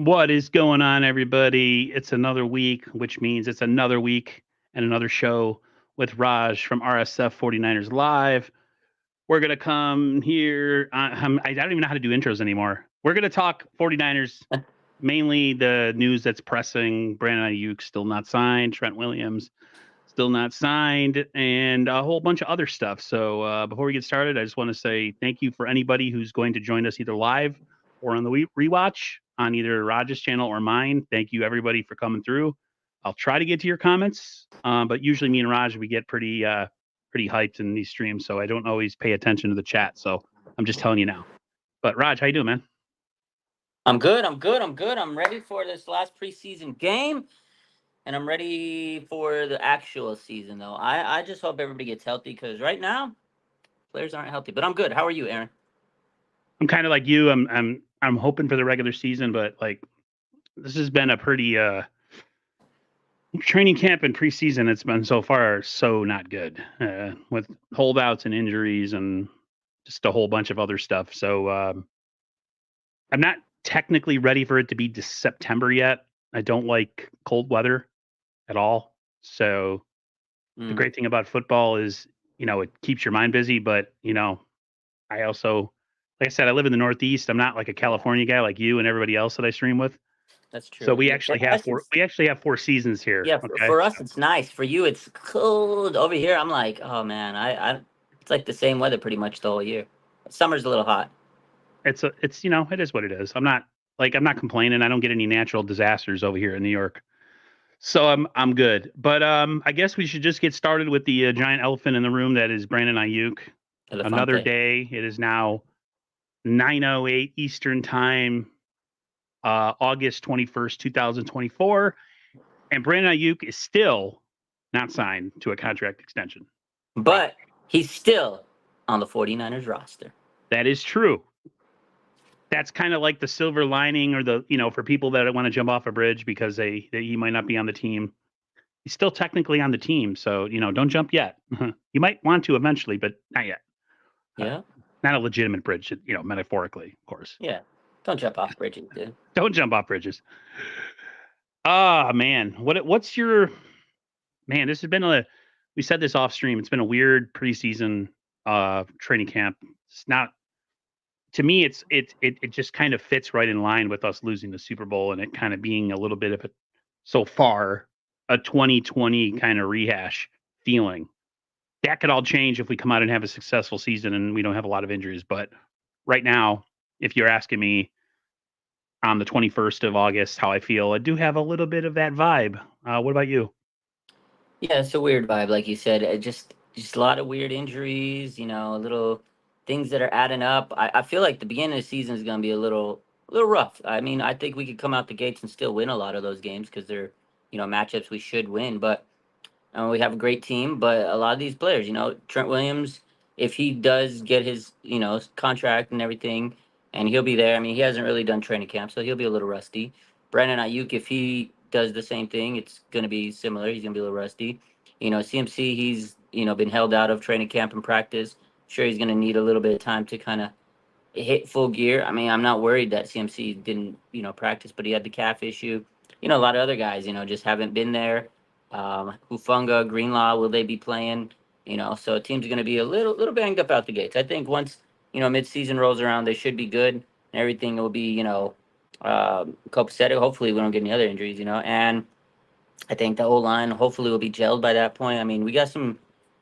What is going on, everybody? It's another week, which means it's another week and another show with Raj from RSF 49ers Live. We're going to come here. I don't even know how to do intros anymore. We're going to talk 49ers, mainly the news that's pressing. Brandon Ayuk still not signed. Trent Williams still not signed, and a whole bunch of other stuff. So before we get started, I just want to say thank you for anybody who's going to join us either live or on the rewatch on either Raj's channel or mine. Thank you, everybody, for coming through. I'll try to get to your comments, but usually me and Raj, we get pretty hyped in these streams, so I don't always pay attention to the chat. So I'm just telling you now. But Raj, how you doing, man? I'm good. I'm ready for this last preseason game, and I'm ready for the actual season, though. I just hope everybody gets healthy because right now, players aren't healthy. But I'm good. How are you, Aaron? I'm kind of like you. I'm hoping for the regular season, but like this has been a pretty training camp and preseason. It's been so far so not good with holdouts and injuries and just a whole bunch of other stuff. So I'm not technically ready for it to be September yet. I don't like cold weather at all. So the great thing about football is, it keeps your mind busy, but I also, like I said, I live in the Northeast. I'm not like a California guy like you and everybody else that I stream with. That's true. So we actually have four seasons here. Yeah, Okay. for us it's nice. For you, it's cold. Over here, I'm like, oh man, I it's like the same weather pretty much the whole year. Summer's a little hot. It's it is what it is. I'm not complaining. I don't get any natural disasters over here in New York. So I'm good. But I guess we should just get started with the giant elephant in the room that is Brandon Ayuk. Another day. It is now 9:08 Eastern Time, August 21st, 2024, and Brandon Ayuk is still not signed to a contract extension. But he's still on the 49ers roster. That is true. That's kind of like the silver lining, or for people that want to jump off a bridge because he might not be on the team. He's still technically on the team, so don't jump yet. You might want to eventually, but not yet. Yeah. Not a legitimate bridge, metaphorically, of course. Yeah. Don't jump off bridges, dude. Don't jump off bridges. Ah, man. What's your man? This has been we said this off stream. It's been a weird preseason training camp. It's not, to me, it just kind of fits right in line with us losing the Super Bowl and it kind of being a little bit of so far a 2020 kind of rehash feeling. That could all change if we come out and have a successful season and we don't have a lot of injuries. But right now, if you're asking me on the 21st of August how I feel, I do have a little bit of that vibe. What about you? Yeah, it's a weird vibe, like you said. Just a lot of weird injuries, little things that are adding up. I feel like the beginning of the season is going to be a little rough. I mean, I think we could come out the gates and still win a lot of those games because they're, matchups we should win. But we have a great team, but a lot of these players, Trent Williams, if he does get his, contract and everything, and he'll be there. I mean, he hasn't really done training camp, so he'll be a little rusty. Brandon Ayuk, if he does the same thing, it's going to be similar. He's going to be a little rusty. CMC, he's, been held out of training camp and practice. Sure, he's going to need a little bit of time to kind of hit full gear. I mean, I'm not worried that CMC didn't, practice, but he had the calf issue. A lot of other guys, just haven't been there. Hufunga, Greenlaw, will they be playing? So team's going to be a little banged up out the gates. I think once, midseason rolls around, they should be good. And everything will be, copacetic. Hopefully we don't get any other injuries, and I think the O-line hopefully will be gelled by that point. I mean, we got some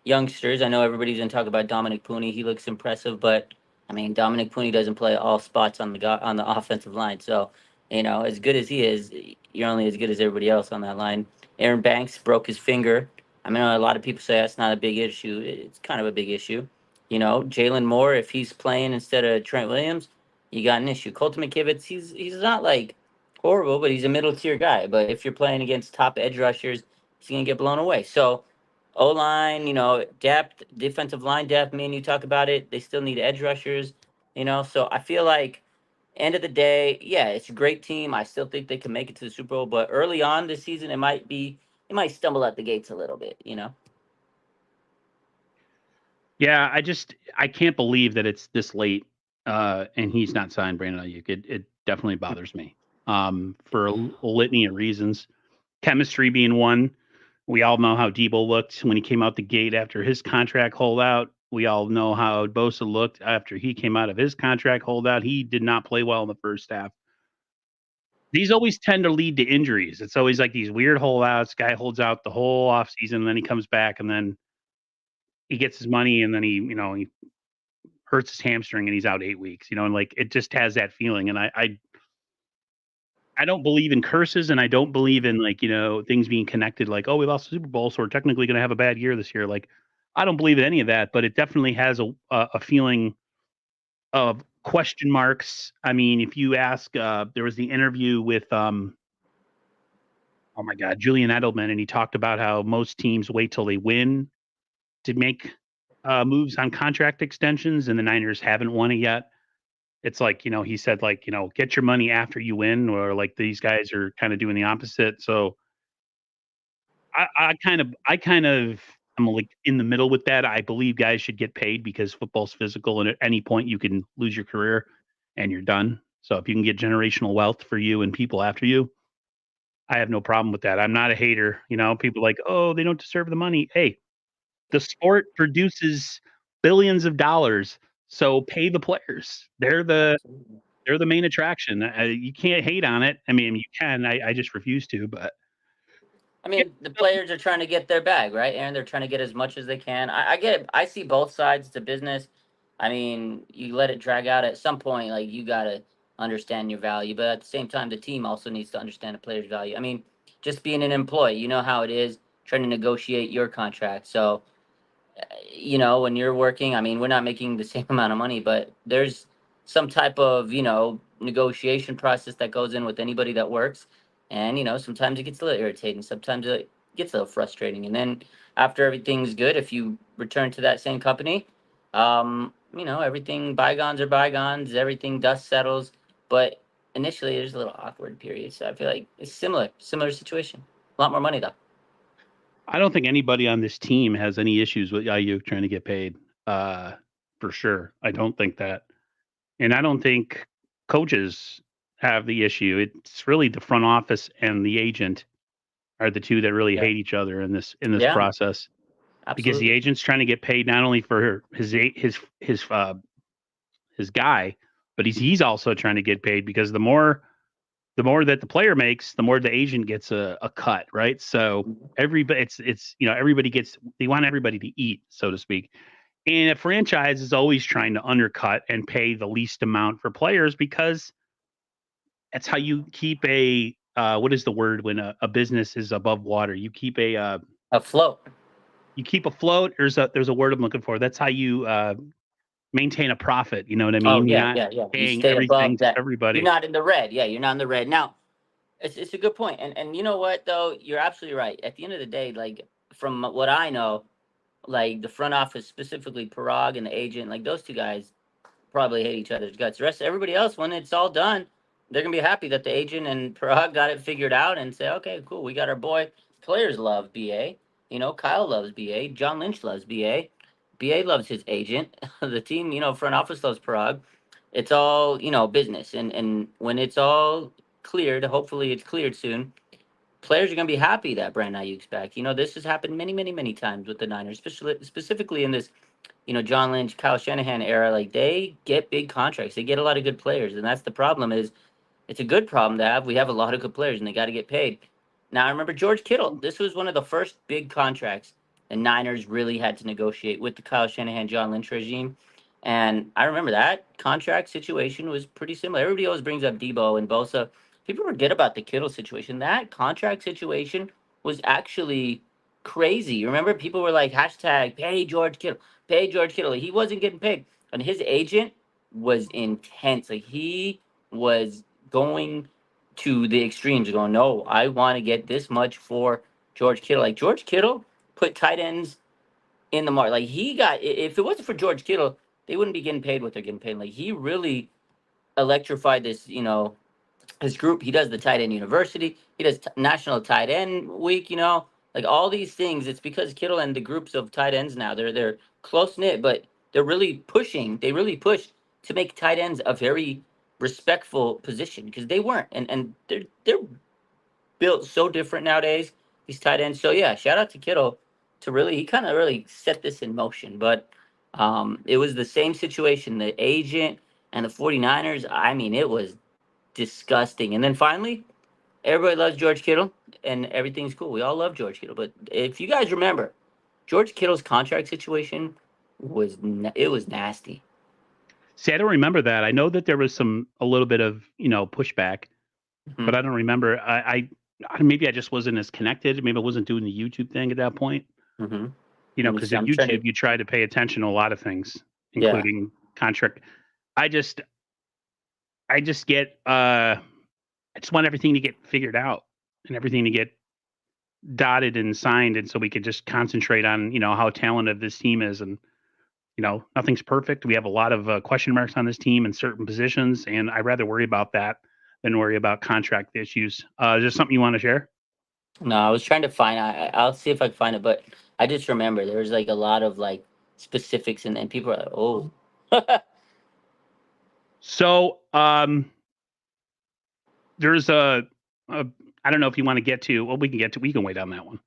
youngsters. I know everybody's going to talk about Dominic Pooney. He looks impressive, but I mean, Dominic Pooney doesn't play all spots on the offensive line. So, as good as he is, you're only as good as everybody else on that line. Aaron Banks broke his finger. I mean, a lot of people say that's not a big issue. It's kind of a big issue. Jalen Moore, if he's playing instead of Trent Williams, you got an issue. Colton McKivitz, he's not like horrible, but he's a middle tier guy. But if you're playing against top edge rushers, he's gonna get blown away. So O line, depth, defensive line depth. Me and you talk about it. They still need edge rushers, So I feel like end of the day, yeah, it's a great team. I still think they can make it to the Super Bowl, but early on this season, it might stumble at the gates a little bit. Yeah, I can't believe that it's this late and he's not signed, Brandon Ayuk. It definitely bothers me. for a litany of reasons. Chemistry being one. We all know how Debo looked when he came out the gate after his contract holdout. We all know how Bosa looked after he came out of his contract holdout. He did not play well in the first half. These always tend to lead to injuries. It's always like these weird holdouts. Guy holds out the whole offseason, and then he comes back, and then he gets his money, and then he hurts his hamstring, and he's out 8 weeks. And like it just has that feeling. And I don't believe in curses, and I don't believe in like things being connected. Like, oh, we lost the Super Bowl, so we're technically going to have a bad year this year. Like, I don't believe in any of that, but it definitely has a feeling of question marks. I mean, if you ask, there was the interview with oh my God, Julian Edelman, and he talked about how most teams wait till they win to make moves on contract extensions, and the Niners haven't won it yet. It's like, he said, like, get your money after you win, or like these guys are kind of doing the opposite. So I kind of I'm like in the middle with that. I believe guys should get paid because football's physical, and at any point you can lose your career and you're done. So if you can get generational wealth for you and people after you, I have no problem with that. I'm not a hater. People like, oh, they don't deserve the money. Hey, the sport produces billions of dollars, so pay the players. Absolutely. They're the main attraction. You can't hate on it. I mean, you can. I just refuse to. But I yeah, mean, the players are trying to get their bag, right? And they're trying to get as much as they can. I get it. I see both sides to business. I mean, you let it drag out at some point, like you gotta understand your value, but at the same time, the team also needs to understand the player's value. I mean, just being an employee, you know how it is trying to negotiate your contract. So when you're working, I mean, we're not making the same amount of money, but there's some type of, negotiation process that goes in with anybody that works. And, sometimes it gets a little irritating. Sometimes it gets a little frustrating. And then after everything's good, if you return to that same company, everything, bygones are bygones, everything, dust settles. But initially, there's a little awkward period. So I feel like it's similar situation. A lot more money, though. I don't think anybody on this team has any issues with Ayuk trying to get paid. Uh, for sure, I don't think that, and I don't think coaches have the issue. It's really the front office and the agent are the two that really Yeah. hate each other in this Yeah, process, because the absolutely. agent's trying to get paid not only for his guy, but he's also trying to get paid because the more that the player makes, the more the agent gets a cut, right? So everybody, it's everybody gets, they want everybody to eat, so to speak. And a franchise is always trying to undercut and pay the least amount for players because that's how you keep a what is the word when a business is above water? Afloat. You keep afloat. There's a word I'm looking for. That's how you maintain a profit. You know what I Oh mean? You're yeah, not yeah, yeah. You paying stay everything above to that. You're everybody. not in the red. Yeah, you're not in the red. Now, it's a good point. And you know what though? You're absolutely right. At the end of the day, like from what I know, like the front office, specifically Parag and the agent, like those two guys probably hate each other's guts. The rest, everybody else, when it's all done, they're gonna be happy that the agent and Parag got it figured out and say, okay, cool, we got our boy. Players love BA. Kyle loves BA. John Lynch loves BA. BA loves his agent. The team, front office loves Parag. It's all business, and when it's all cleared, hopefully it's cleared soon. Players are going to be happy that Brandon Ayuk's back. This has happened many, many, many times with the Niners, specifically in this John Lynch, Kyle Shanahan era. Like they get big contracts, they get a lot of good players, and that's the problem. Is it's a good problem to have. We have a lot of good players, and they got to get paid. Now I remember George Kittle. This was one of the first big contracts the Niners really had to negotiate with the Kyle Shanahan, John Lynch regime. And I remember that contract situation was pretty similar. Everybody always brings up Debo and Bosa. People forget about the Kittle situation. That contract situation was actually crazy. Remember, people were like, hashtag pay George Kittle, pay George Kittle. He wasn't getting paid. And his agent was intense. Like he was going to the extremes, going, no, I want to get this much for George Kittle. Like George Kittle put tight ends in the mark. Like he got, if it wasn't for George Kittle, they wouldn't be getting paid what they're getting paid. Like he really electrified this, his group. He does the tight end university. He does national tight end week. Like all these things. It's because Kittle and the groups of tight ends now they're close knit, but they're really pushing. They really push to make tight ends a very respectful position because they weren't, and they're built so different nowadays. These tight ends. So yeah, shout out to Kittle to really he kind of really set this in motion. But it was the same situation. The agent and the 49ers. I mean, it was disgusting. And then finally, everybody loves George Kittle, and everything's cool. We all love George Kittle. But if you guys remember, George Kittle's contract situation it was nasty. See, I don't remember that. I know that there was a little bit of pushback, but Hmm. I don't remember. Maybe I just wasn't as connected. Maybe I wasn't doing the YouTube thing at that point. Hmm. Because at I'm trying YouTube to. you try to pay attention to a lot of things, Yeah. including contract. I just I just get I just want everything to get figured out and everything to get dotted and signed, and so we could just concentrate on how talented this team is. And nothing's perfect. We have a lot of question marks on this team in certain positions, and I'd rather worry about that than worry about contract issues. Is there something you want to share? No, I was trying to find. I'll see if I can find it, but I just remember there was like a lot of like specifics, and people are like, "Oh, So there's a I don't know if you want to get to. Well, we can get to. We can wait on that one.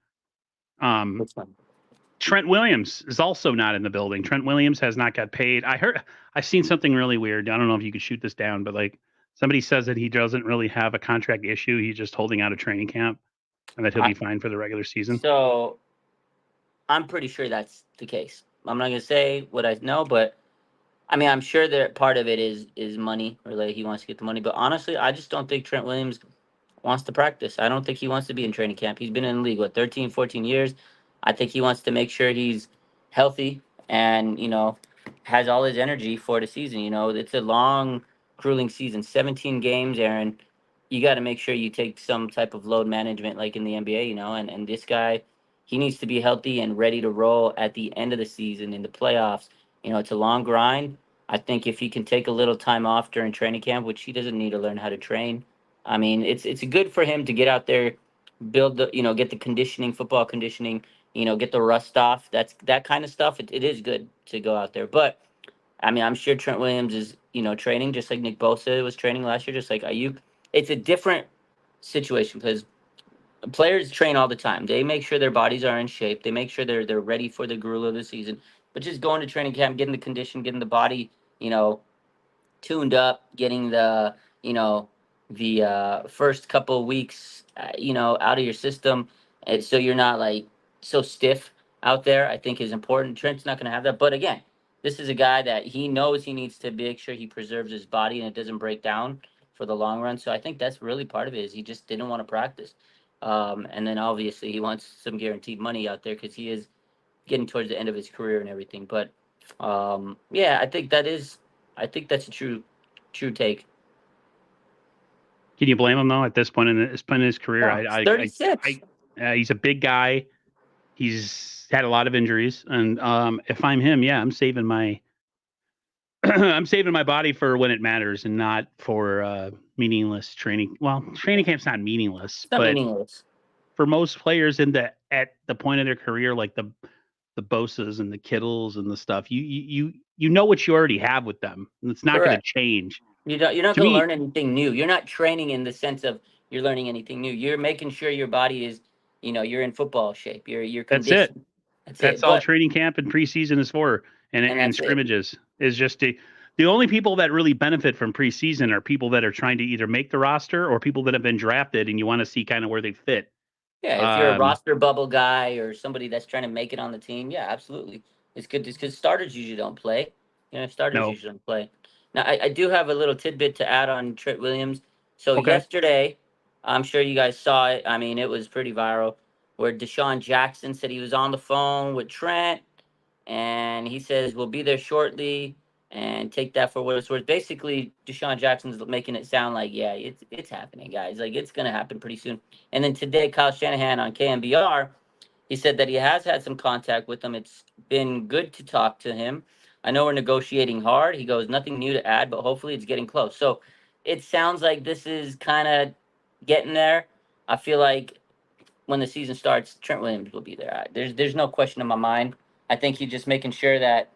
Um, which one?" Trent Williams is also not in the building. Trent Williams has not got paid. I've seen something really weird. I don't know if you could shoot this down, but like somebody says that he doesn't really have a contract issue. He's just holding out a training camp and that he'll I, be fine for the regular season. so I'm pretty sure that's the case. I'm not gonna say what I know, but I mean, I'm sure that part of it is money, or like he wants to get the money. But honestly, I just don't think Trent Williams wants to practice. I don't think he wants to be in training camp. He's been in the league, what, 13, 14 years. I think he wants to make sure he's healthy and, has all his energy for the season. It's a long, grueling season, 17 games, Aaron. You got to make sure you take some type of load management like in the NBA, and this guy, he needs to be healthy and ready to roll at the end of the season in the playoffs. It's a long grind. I think if he can take a little time off during training camp, which he doesn't need to learn how to train, I mean, it's good for him to get out there, build the get the conditioning, football conditioning, get the rust off. That kind of stuff. It is good to go out there. But I mean, I'm sure Trent Williams is training just like Nick Bosa was training last year, just like Ayuk. It's a different situation because players train all the time. They make sure their bodies are in shape. They make sure they're ready for the gruel of the season. But just going to training camp, getting the condition, getting the body, tuned up, getting you know first couple of weeks out of your system, and so you're not like so stiff out there. I think is important. Trent's not going to have that, but again, this is a guy that he knows he needs to make sure he preserves his body and it doesn't break down for the long run. So I think that's really part of it. Is he just didn't want to practice, and then obviously he wants some guaranteed money out there because he is getting towards the end of his career and everything. But yeah, I think that's a true take. Can you blame him though? At this point in his career, Yeah, it's 36. he's a big guy. He's had a lot of injuries, and if I'm him, yeah, I'm saving my I'm saving my body for when it matters, and not for meaningless training. Well, training camp's not meaningless, It's not but meaningless. for most players at the point of their career, like the Bosas and the Kittles and the stuff, you know what you already have with them, and it's not going to Correct. change. You're not To going to me, learn anything new. You're not training in the sense of you're learning anything new. You're making sure your body is, you're in football shape. You're that's it. conditioned. That's That's it. all But training camp and preseason is for, and and that's it. scrimmages is just the only people that really benefit from preseason are people that are trying to either make the roster or people that have been drafted, and you want to see kind of where they fit. Yeah, if you're a Um, roster bubble guy or somebody that's trying to make it on the team, yeah, absolutely. It's good because starters usually don't play. Starters no, usually don't play. Now, I do have a little tidbit to add on Trent Williams. So okay. yesterday, I'm sure you guys saw it. I mean, it was pretty viral, where Deshaun Jackson said he was on the phone with Trent, and he says we'll be there shortly, and take that for what it's worth. Basically, Deshaun Jackson's making it sound like, yeah, it's happening, guys. Like it's gonna happen pretty soon. And then today, Kyle Shanahan on KMBR, he said that he has had some contact with him. It's been good to talk to him. I know we're negotiating hard. He goes, nothing new to add, but hopefully it's getting close. So it sounds like this is kind of getting there. I feel like when the season starts, Trent Williams will be there. There's no question in my mind. I think he's just making sure that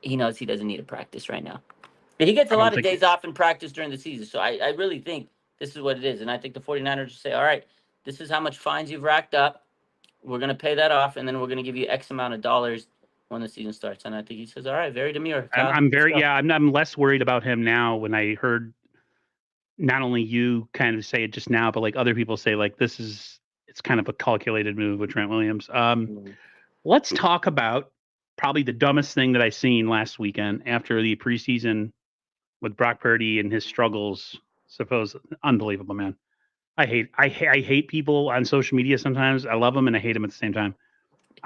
he knows he doesn't need to practice right now. He gets I a don't lot of think days off in practice during the season. So I really think this is what it is. And I think the 49ers say, all right, this is how much fines you've racked up. We're going to pay that off, and then we're going to give you X amount of dollars when the season starts. And I think he says, all right, very demure, Kyle. I'm Let's very go. yeah. I'm less worried about him now when I heard not only you kind of say it just now, but like other people say like this is it's kind of a calculated move with Trent Williams. Mm. Let's talk about probably the dumbest thing that I seen last weekend after the preseason with Brock Purdy and his struggles. Suppose unbelievable, man. I hate people on social media sometimes. I love them and I hate them at the same time.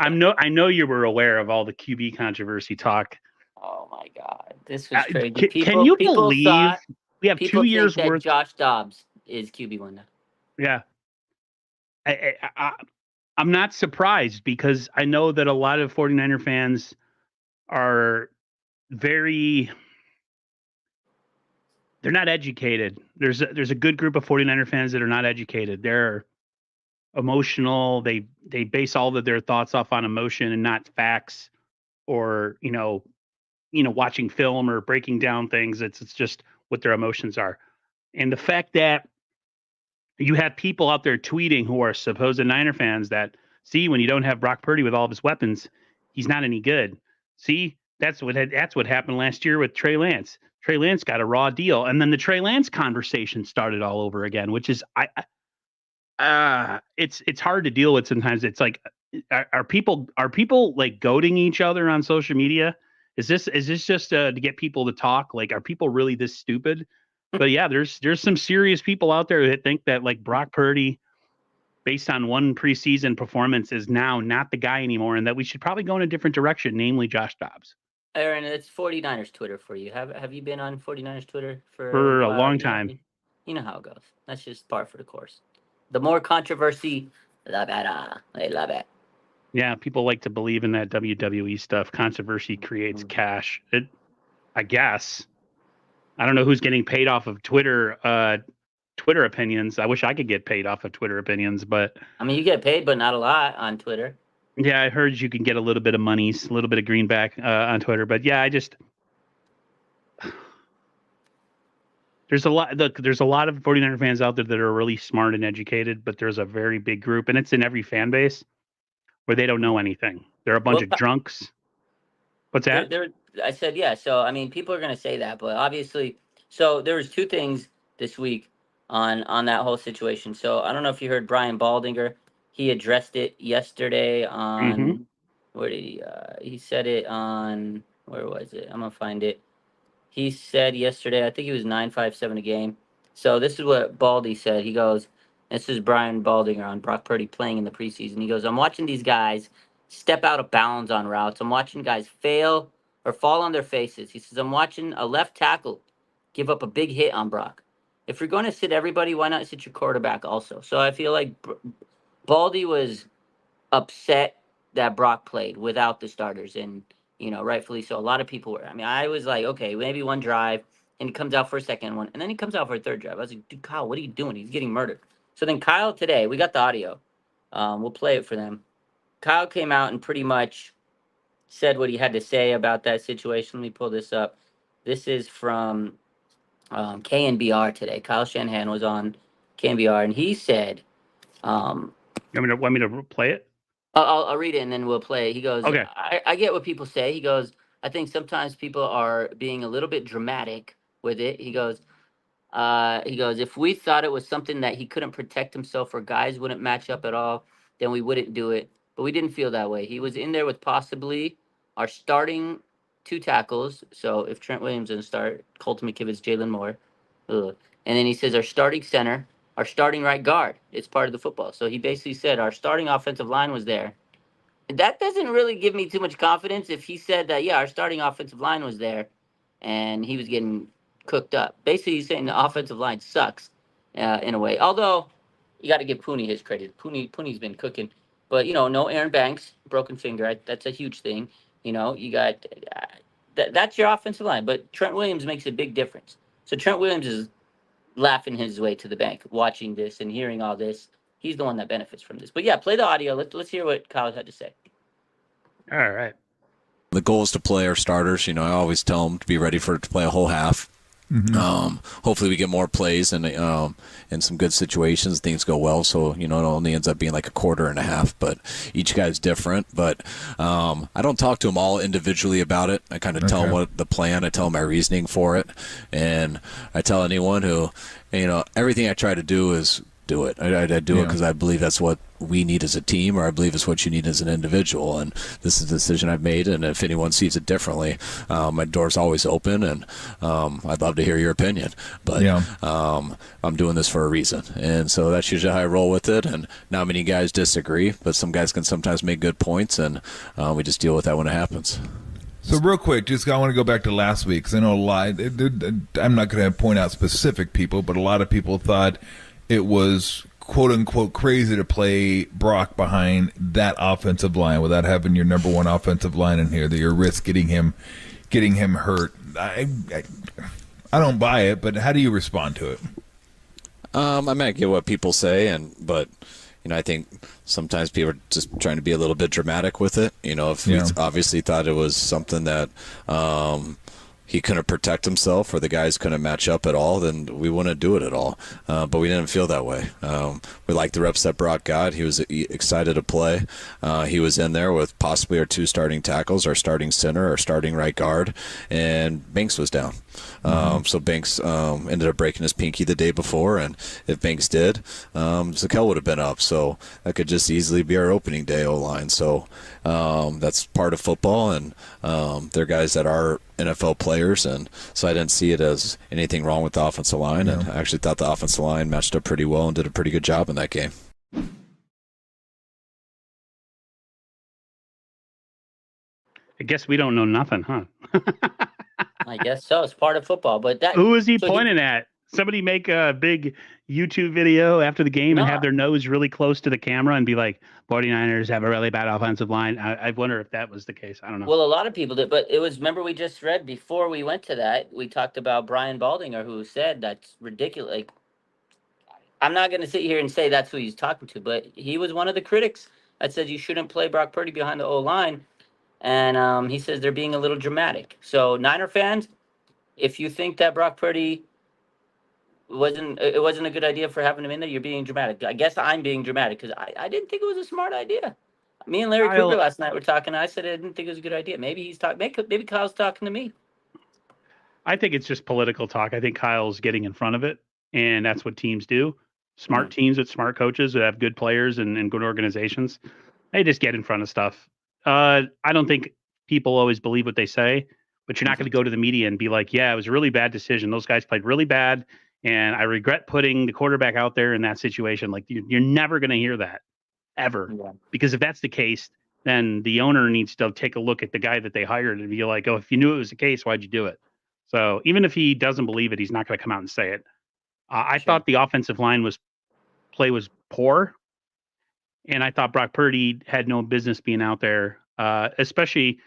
Yeah. I know you were aware of all the QB controversy talk. Oh my God, this was crazy. Can People you people believe thought we have people 2 years think that worth? Josh Dobbs is QB1 now. Yeah, I'm not surprised because I know that a lot of 49er fans are very they're not educated. There's a good group of 49er fans that are not educated. They're emotional. They base all of their thoughts off on emotion and not facts or watching film or breaking down things. It's just what their emotions are. And the fact that you have people out there tweeting who are supposed Niner fans that see when you don't have Brock Purdy with all of his weapons, he's not any good. See, that's what happened last year with Trey Lance. Trey Lance got a raw deal, and then the Trey Lance conversation started all over again, which is it's hard to deal with sometimes. It's like are people like goading each other on social media? Is this just to get people to talk? Like, are people really this stupid? But yeah, there's some serious people out there that think that like Brock Purdy, based on one preseason performance, is now not the guy anymore, and that we should probably go in a different direction, namely Josh Dobbs, Aaron, it's 49ers Twitter for you. Have you been on 49ers Twitter for a for a while? long You know time. you know how it goes. That's just par for the course. The more controversy, the better. They love it. Yeah, people like to believe in that WWE stuff. Controversy creates Mhm. cash. I guess. I don't know who's getting paid off of Twitter opinions. I wish I could get paid off of Twitter opinions, but I mean, you get paid, but not a lot on Twitter. yeah, I heard you can get a little bit of monies, a little bit of greenback on Twitter. But yeah, I just there's a lot of 49er fans out there that are really smart and educated, but there's a very big group, and it's in every fan base where they don't know anything. They're a bunch Well, of drunks. What's there, that? there. I said yeah. So I mean, people are gonna say that, but obviously, so there was two things this week on that whole situation. So I don't know if you heard Brian Baldinger. He addressed it yesterday Mm-hmm. on where did he said it on where was it? I'm gonna find it. He said yesterday, I think he was 957 a game. So this is what Baldy said. He goes, this is Brian Baldinger on Brock Purdy playing in the preseason. He goes, I'm watching these guys step out of bounds on routes. I'm watching guys fail or fall on their faces. He says, I'm watching a left tackle give up a big hit on Brock. If you're going to sit everybody, why not sit your quarterback also? So I feel like Baldy was upset that Brock played without the starters, and rightfully so. A lot of people were. I mean, I was like, okay, maybe one drive, and he comes out for a second one, and then he comes out for a third drive. I was like, dude, Kyle, what are you doing? He's getting murdered. So then Kyle today, we got the audio. We'll play it for them. Kyle came out and pretty much said what he had to say about that situation. Let me pull this up. This is from KNBR today. Kyle Shanahan was on KNBR, and he said, um, You want me to play it? I'll read it and then we'll play. He goes, Okay. I get what people say. He goes, I think sometimes people are being a little bit dramatic with it. He goes, if we thought it was something that he couldn't protect himself or guys wouldn't match up at all, then we wouldn't do it. But we didn't feel that way. He was in there with possibly our starting two tackles. So if Trent Williams doesn't start, Colton McKivitz, Jalen Moore. Ugh. And then he says our starting center, our starting right guard. It's part of the football. So he basically said our starting offensive line was there. That doesn't really give me too much confidence if he said that, yeah, our starting offensive line was there and he was getting cooked up. Basically, he's saying the offensive line sucks in a way. Although, you got to give Pooney his credit. Pooney's been cooking. But, no Aaron Banks, broken finger. That's a huge thing. You got that's your offensive line. But Trent Williams makes a big difference. So Trent Williams is laughing his way to the bank, watching this and hearing all this. He's the one that benefits from this. But yeah, play the audio. Let's hear what Kyle had to say. All right. The goal is to play our starters. I always tell them to be ready to play a whole half. Hopefully we get more plays and in some good situations, things go well. So it only ends up being like a quarter and a half. But each guy's different. But I don't talk to them all individually about it. I kind of tell them what the plan. I tell them my reasoning for it, and I tell anyone who, everything I try to do is do it. I do it because I believe that's what we need as a team, or I believe it's what you need as an individual. And this is a decision I've made. And if anyone sees it differently, my door's always open, and I'd love to hear your opinion. But I'm doing this for a reason, and so that's usually how I roll with it. And not many guys disagree, but some guys can sometimes make good points, and we just deal with that when it happens. So real quick, I want to go back to last week, because I know I'm not going to point out specific people, but a lot of people thought it was quote-unquote crazy to play Brock behind that offensive line without having your number one offensive line in here, that you risk getting him hurt. I don't buy it, but how do you respond to it? I might get what people say, but I think sometimes people are just trying to be a little bit dramatic with it. If we obviously thought it was something that he couldn't protect himself or the guys couldn't match up at all, then we wouldn't do it at all. But we didn't feel that way. We liked the reps that Brock got. He was excited to play. He was in there with possibly our two starting tackles, our starting center, our starting right guard, and Banks was down. So Banks ended up breaking his pinky the day before, and if Banks did, Zakel would have been up. So that could just easily be our opening day O-line. So that's part of football, and they're guys that are NFL players, and so I didn't see it as anything wrong with the offensive line, and I actually thought the offensive line matched up pretty well and did a pretty good job in that game. I guess we don't know nothing, huh? I guess so. It's part of football. But who is he pointing at? Somebody make a big YouTube video after the game and have their nose really close to the camera and be like, 49ers have a really bad offensive line. I wonder if that was the case. I don't know. Well, a lot of people did, but it was, remember we just read before we went to that, we talked about Brian Baldinger, who said that's ridiculous. Like, I'm not going to sit here and say that's who he's talking to, but he was one of the critics that said you shouldn't play Brock Purdy behind the O-line. And he says they're being a little dramatic. So Niner fans, if you think that Brock Purdy wasn't a good idea for having him in there, you're being dramatic. I guess I'm being dramatic because I didn't think it was a smart idea. Me and Larry Krueger last night were talking. I said I didn't think it was a good idea. Maybe he's talking. Maybe Kyle's talking to me. I think it's just political talk. I think Kyle's getting in front of it, and that's what teams do. Smart teams with smart coaches that have good players and good organizations, they just get in front of stuff. I don't think people always believe what they say, but you're not going to go to the media and be like, yeah, it was a really bad decision. Those guys played really bad, and I regret putting the quarterback out there in that situation. Like, you're never going to hear that, ever. Yeah. Because if that's the case, then the owner needs to take a look at the guy that they hired and be like, oh, if you knew it was the case, why'd you do it? So even if he doesn't believe it, he's not going to come out and say it. I thought the offensive line play was poor, and I thought Brock Purdy had no business being out there, especially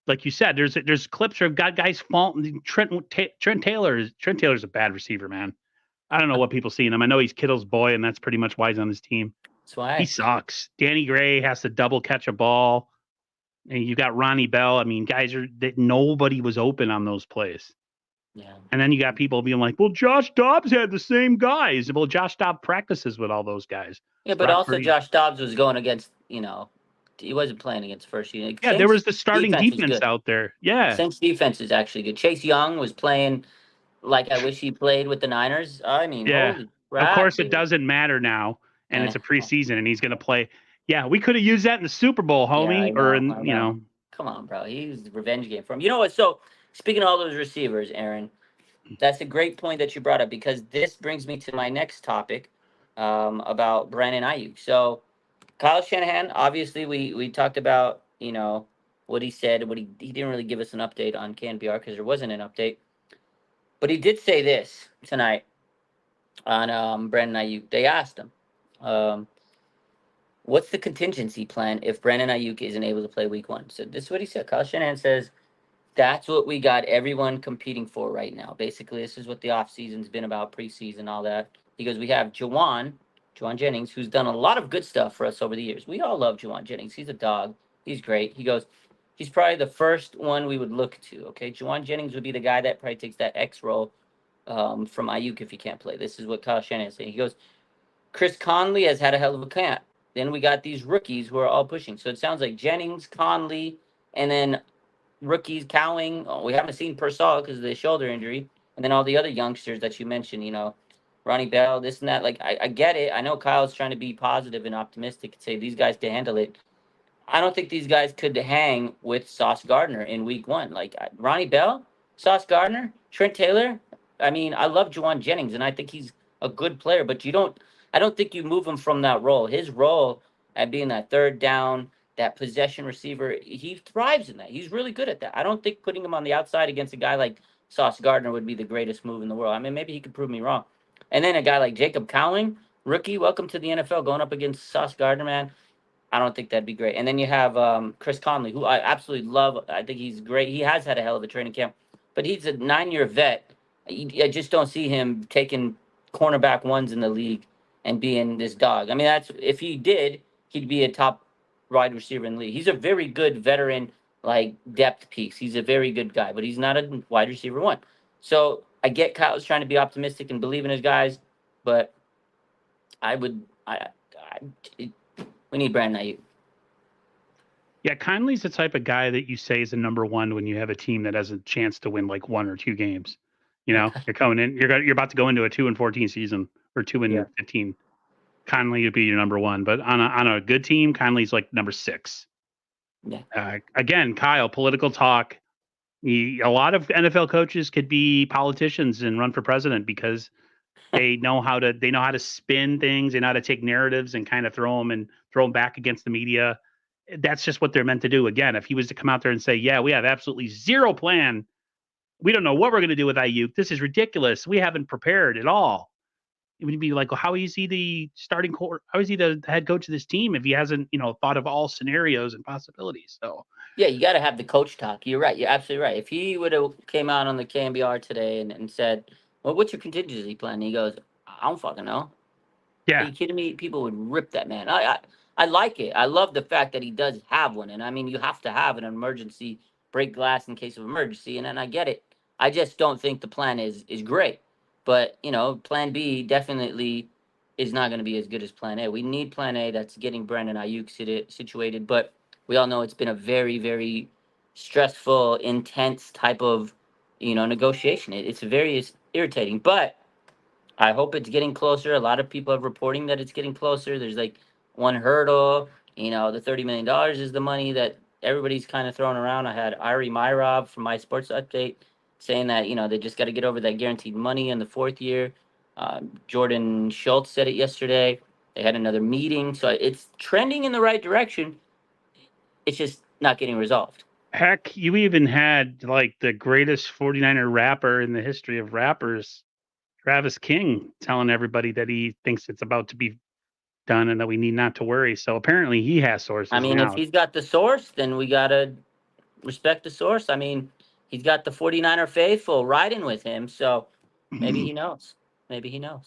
like you said. There's clips where got guys faulting Trent Taylor. Trent Taylor's a bad receiver, man. I don't know what people see in him. I know he's Kittle's boy, and that's pretty much why he's on this team. That's why he sucks. Danny Gray has to double catch a ball, and you got Ronnie Bell. I mean, guys that nobody was open on those plays. Yeah. And then you got people being like, well, Josh Dobbs had the same guys. Well, Josh Dobbs practices with all those guys. Yeah, but also Josh Dobbs was going against, he wasn't playing against first unit. Yeah, there was the starting defense out there. Yeah. Saints defense is actually good. Chase Young was playing like I wish he played with the Niners. I mean, holy crap, of course, it doesn't matter now, and it's a preseason, and he's going to play. Yeah, we could have used that in the Super Bowl, homie. Yeah, Come on, bro. He's the revenge game for him. You know what? So, speaking of all those receivers, Aaron, that's a great point that you brought up, because this brings me to my next topic about Brandon Ayuk. So, Kyle Shanahan, obviously, we talked about, what he said. He didn't really give us an update on KNBR because there wasn't an update. But he did say this tonight on Brandon Ayuk. They asked him, what's the contingency plan if Brandon Ayuk isn't able to play week 1? So this is what he said. Kyle Shanahan says, that's what we got everyone competing for right now. Basically, this is what the offseason's been about, preseason, all that. He goes, we have Juwan Jennings, who's done a lot of good stuff for us over the years. We all love Juwan Jennings. He's a dog. He's great. He goes, he's probably the first one we would look to. Okay, Juwan Jennings would be the guy that probably takes that X role from Ayuk if he can't play. This is what Kyle Shanahan is saying. He goes, Chris Conley has had a hell of a camp. Then we got these rookies who are all pushing. So it sounds like Jennings, Conley, and then rookies Cowing. Oh, we haven't seen Persall because of the shoulder injury, and then all the other youngsters that you mentioned. Ronnie Bell, this and that. Like I get it. I know Kyle's trying to be positive and optimistic and say these guys can handle it. I don't think these guys could hang with Sauce Gardner in week one. Like Ronnie Bell, Sauce Gardner, Trent Taylor. I mean, I love Juwan Jennings, and I think he's a good player, but you don't. I don't think you move him from that role. His role at being that third down, that possession receiver, he thrives in that. He's really good at that. I don't think putting him on the outside against a guy like Sauce Gardner would be the greatest move in the world. I mean, maybe he could prove me wrong. And then a guy like Jacob Cowling, rookie, welcome to the NFL, going up against Sauce Gardner, man. I don't think that'd be great. And then you have Chris Conley, who I absolutely love. I think he's great. He has had a hell of a training camp, but he's a 9-year vet. I just don't see him taking cornerback ones in the league and being this dog. I mean, that's if he did, he'd be a top wide receiver in the league. He's a very good veteran, like depth piece. He's a very good guy, but he's not a wide receiver one. So I get Kyle's trying to be optimistic and believe in his guys, but I would, we need Brandon Ayuk. Yeah, Conley's the type of guy that you say is a number one when you have a team that has a chance to win like 1 or 2 games. You're coming in, you're about to go into a 2-14 season or 2-15. Conley would be your number one, but on a good team, Conley's like number 6. Yeah. Again, Kyle, political talk. A lot of NFL coaches could be politicians and run for president because they know how to spin things. They know how to take narratives and kind of throw them back against the media. That's just what they're meant to do. Again, if he was to come out there and say, yeah, we have absolutely zero plan. We don't know what we're going to do with Ayuk. This is ridiculous. We haven't prepared at all. It would be like, well, how is he the starting core? How is he the head coach of this team if he hasn't, thought of all scenarios and possibilities? So yeah, you got to have the coach talk. You're right. You're absolutely right. If he would have came out on the KMBR today and said, "Well, what's your contingency plan?" And he goes, "I don't fucking know." Are yeah, you kidding me? People would rip that man. I like it. I love the fact that he does have one. And I mean, you have to have an emergency break glass in case of emergency. And I get it. I just don't think the plan is great. But, plan B definitely is not going to be as good as plan A. We need plan A that's getting Brandon Ayuk situated. But we all know it's been a very, very stressful, intense type of, negotiation. It's very irritating. But I hope it's getting closer. A lot of people are reporting that it's getting closer. There's like one hurdle. The $30 million is the money that everybody's kind of throwing around. I had Ari Myrov from my sports update saying that they just got to get over that guaranteed money in the 4th year. Jordan Schultz said it yesterday. They had another meeting, so it's trending in the right direction. It's just not getting resolved. heck, you even had like the greatest 49er rapper in the history of rappers, Travis King, telling everybody that he thinks it's about to be done and that we need not to worry. So apparently he has sources I mean, if now. he's got the source, then we got to respect the source. I mean, he's got the 49er faithful riding with him, so maybe he knows. Maybe he knows.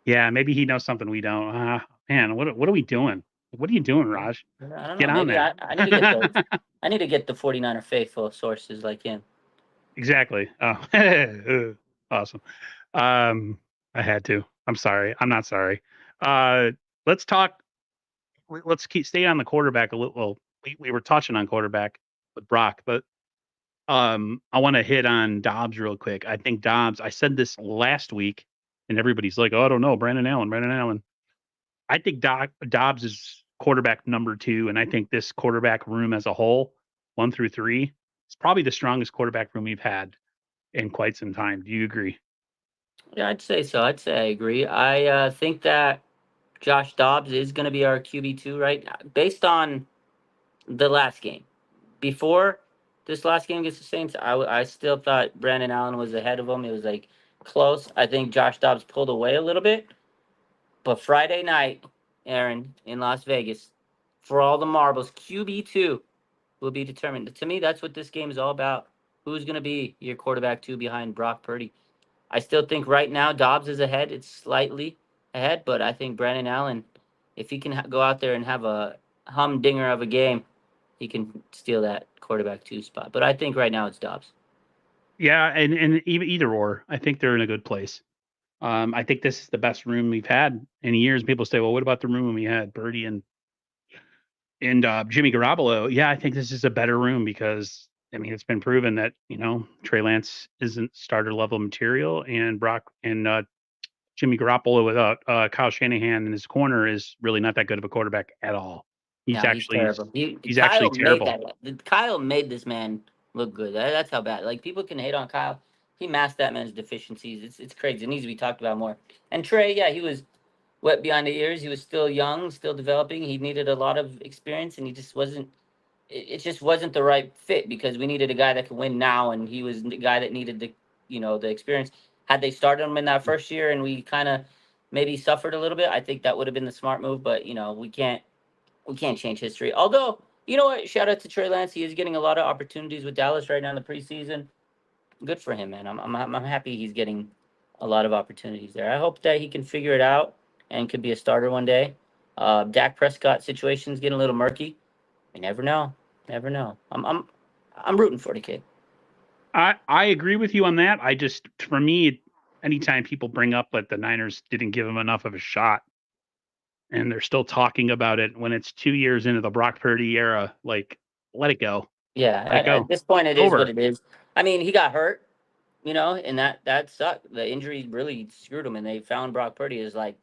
Yeah, maybe he knows something we don't. Man, what are we doing? What are you doing, Raj? I don't Get know. on Maybe that. I need to get those. I need to get the 49er faithful sources like him. Exactly. Oh, awesome. I had to. I'm sorry. I'm not sorry. Let's talk. Let's stay on the quarterback a little. Well, we were touching on quarterback with Brock, but I want to hit on Dobbs real quick. I think Dobbs. I said this last week, and everybody's like, "Oh, I don't know, Brandon Allen." I think Dobbs is quarterback number 2, and I think this quarterback room as a whole, 1 through 3, is probably the strongest quarterback room we've had in quite some time. Do you agree? Yeah, I'd say so. I'd say I agree. I think that Josh Dobbs is going to be our QB2, right? Based on the last game. Before this last game against the Saints, I still thought Brandon Allen was ahead of him. It was like close. I think Josh Dobbs pulled away a little bit. But Friday night, Aaron, in Las Vegas, for all the marbles, QB2 will be determined. To me, that's what this game is all about. Who's going to be your quarterback 2 behind Brock Purdy? I still think right now Dobbs is ahead. It's slightly ahead, but I think Brandon Allen, if he can go out there and have a humdinger of a game, he can steal that quarterback 2 spot. But I think right now it's Dobbs. Yeah, and either or, I think they're in a good place. I think this is the best room we've had in years. People say, "Well, what about the room we had Birdie and Jimmy Garoppolo?" Yeah, I think this is a better room because I mean it's been proven that Trey Lance isn't starter level material, and Brock and Jimmy Garoppolo without Kyle Shanahan in his corner is really not that good of a quarterback at all. He's No, he's actually terrible. he's Kyle actually made terrible. Kyle made this man look good. That's how bad. Like people can hate on Kyle. He masked that man's deficiencies. It's crazy. It needs to be talked about more. And Trey, yeah, he was wet behind the ears. He was still young, still developing. He needed a lot of experience, and he just wasn't. It just wasn't the right fit because we needed a guy that could win now, and he was the guy that needed the experience. Had they started him in that first year, and we kind of maybe suffered a little bit, I think that would have been the smart move. But we can't change history. Although, you know what? Shout out to Trey Lance. He is getting a lot of opportunities with Dallas right now in the preseason. Good for him, man. I'm happy he's getting a lot of opportunities there. I hope that he can figure it out and could be a starter one day. Dak Prescott situation's getting a little murky. You never know. Never know. I'm rooting for the kid. I agree with you on that. For me, anytime people bring up that the Niners didn't give him enough of a shot, and they're still talking about it when it's 2 years into the Brock Purdy era, like let it go. Yeah, Let it go. at this point, it is Over. what it is. I mean, he got hurt, and that sucked. The injury really screwed him, and they found Brock Purdy is like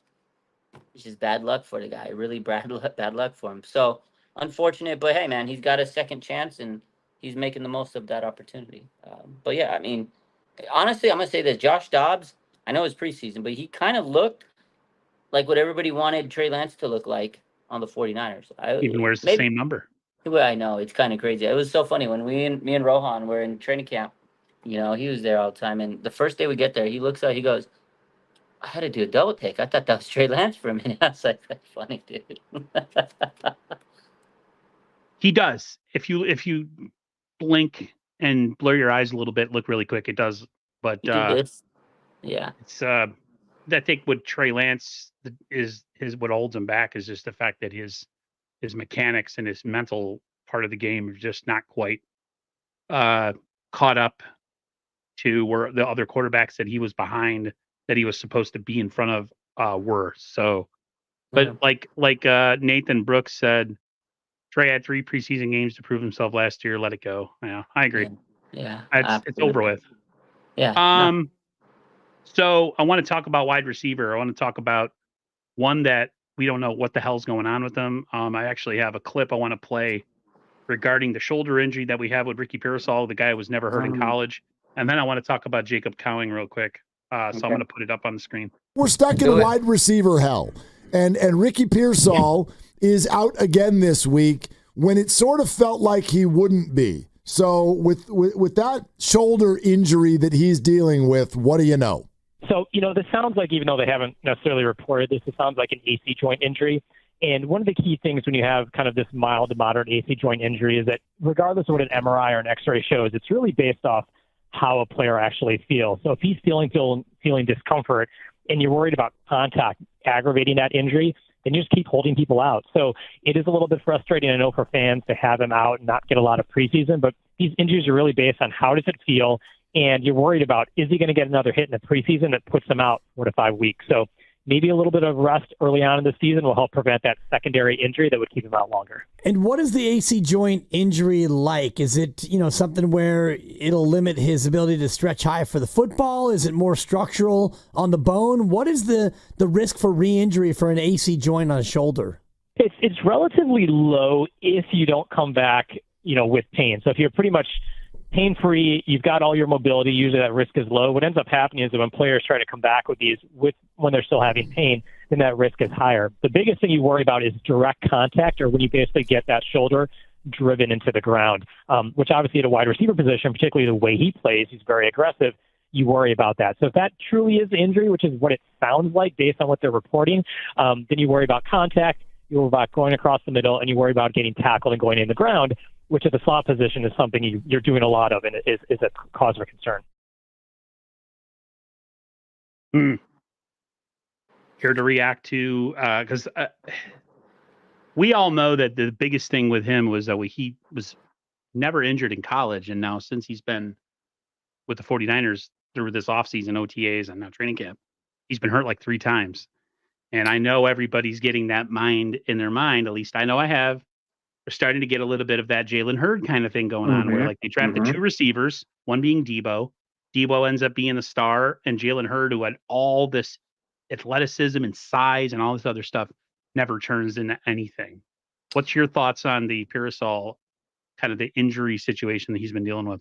it's just bad luck for the guy. Really bad luck for him. So unfortunate, but hey, man, he's got a second chance, and he's making the most of that opportunity. But yeah, I mean, honestly, I'm gonna say this: Josh Dobbs. I know it's preseason, but he kind of looked like what everybody wanted Trey Lance to look like on the 49ers. Even wears the Maybe same number. Well, I know it's kind of crazy. It was so funny when me and Rohan were in training camp. He was there all the time, and the first day we get there, he looks out. He goes, "I had to do a double take. I thought that was Trey Lance for a minute." I was like, "That's funny, dude." He does. If you blink and blur your eyes a little bit, look really quick, it does. But You do this, yeah. it's I think what Trey Lance is what holds him back is just the fact that his mechanics and his mental part of the game are just not quite caught up to where the other quarterbacks that he was behind, that he was supposed to be in front of were. So, Yeah. but like Nathan Brooks said, Trey had 3 preseason games to prove himself last year. Let it go. Yeah, I agree. Yeah, It's over with. Yeah. No. So I want to talk about wide receiver. I want to talk about one that we don't know what the hell's going on with them. I actually have a clip I want to play regarding the shoulder injury that we have with Ricky Pearsall, the guy who was never hurt in college. And then I want to talk about Jacob Cowing real quick. So I'm going to put it up on the screen. We're stuck in wide receiver hell. And Ricky Pearsall is out again this week when it sort of felt like he wouldn't be. So with that shoulder injury that he's dealing with, what do you know? So, this sounds like, even though they haven't necessarily reported this, it sounds like an AC joint injury. And one of the key things when you have kind of this mild to moderate AC joint injury is that regardless of what an MRI or an X-ray shows, it's really based off how a player actually feels. So if he's feeling discomfort and you're worried about contact aggravating that injury, then you just keep holding people out. So it is a little bit frustrating, I know, for fans to have him out and not get a lot of preseason, but these injuries are really based on how does it feel, and you're worried about, is he going to get another hit in the preseason that puts him out 4 to 5 weeks? So maybe a little bit of rest early on in the season will help prevent that secondary injury that would keep him out longer. And what is the AC joint injury like? Is it, something where it'll limit his ability to stretch high for the football? Is it more structural on the bone? What is the risk for re-injury for an AC joint on a shoulder? It's relatively low if you don't come back, with pain. So if you're pretty much pain-free, you've got all your mobility, usually that risk is low. What ends up happening is that when players try to come back with these when they're still having pain, then that risk is higher. The biggest thing you worry about is direct contact, or when you basically get that shoulder driven into the ground, which obviously at a wide receiver position, particularly the way he plays, he's very aggressive, you worry about that. So if that truly is the injury, which is what it sounds like based on what they're reporting, then you worry about contact, you worry about going across the middle, and you worry about getting tackled and going in the ground, which at the slot position is something you're doing a lot of and is a cause for concern. Here to react to, because we all know that the biggest thing with him was that he was never injured in college, and now since he's been with the 49ers through this offseason, OTAs, and now training camp, he's been hurt like 3 times. And I know everybody's getting that mind in their mind, at least I know I have. We're starting to get a little bit of that Jalen Hurd kind of thing going on where, like, they drafted 2 receivers, one being Debo. Debo ends up being the star, and Jalen Hurd, who had all this athleticism and size and all this other stuff, never turns into anything. What's your thoughts on the Pearsall, kind of the injury situation that he's been dealing with?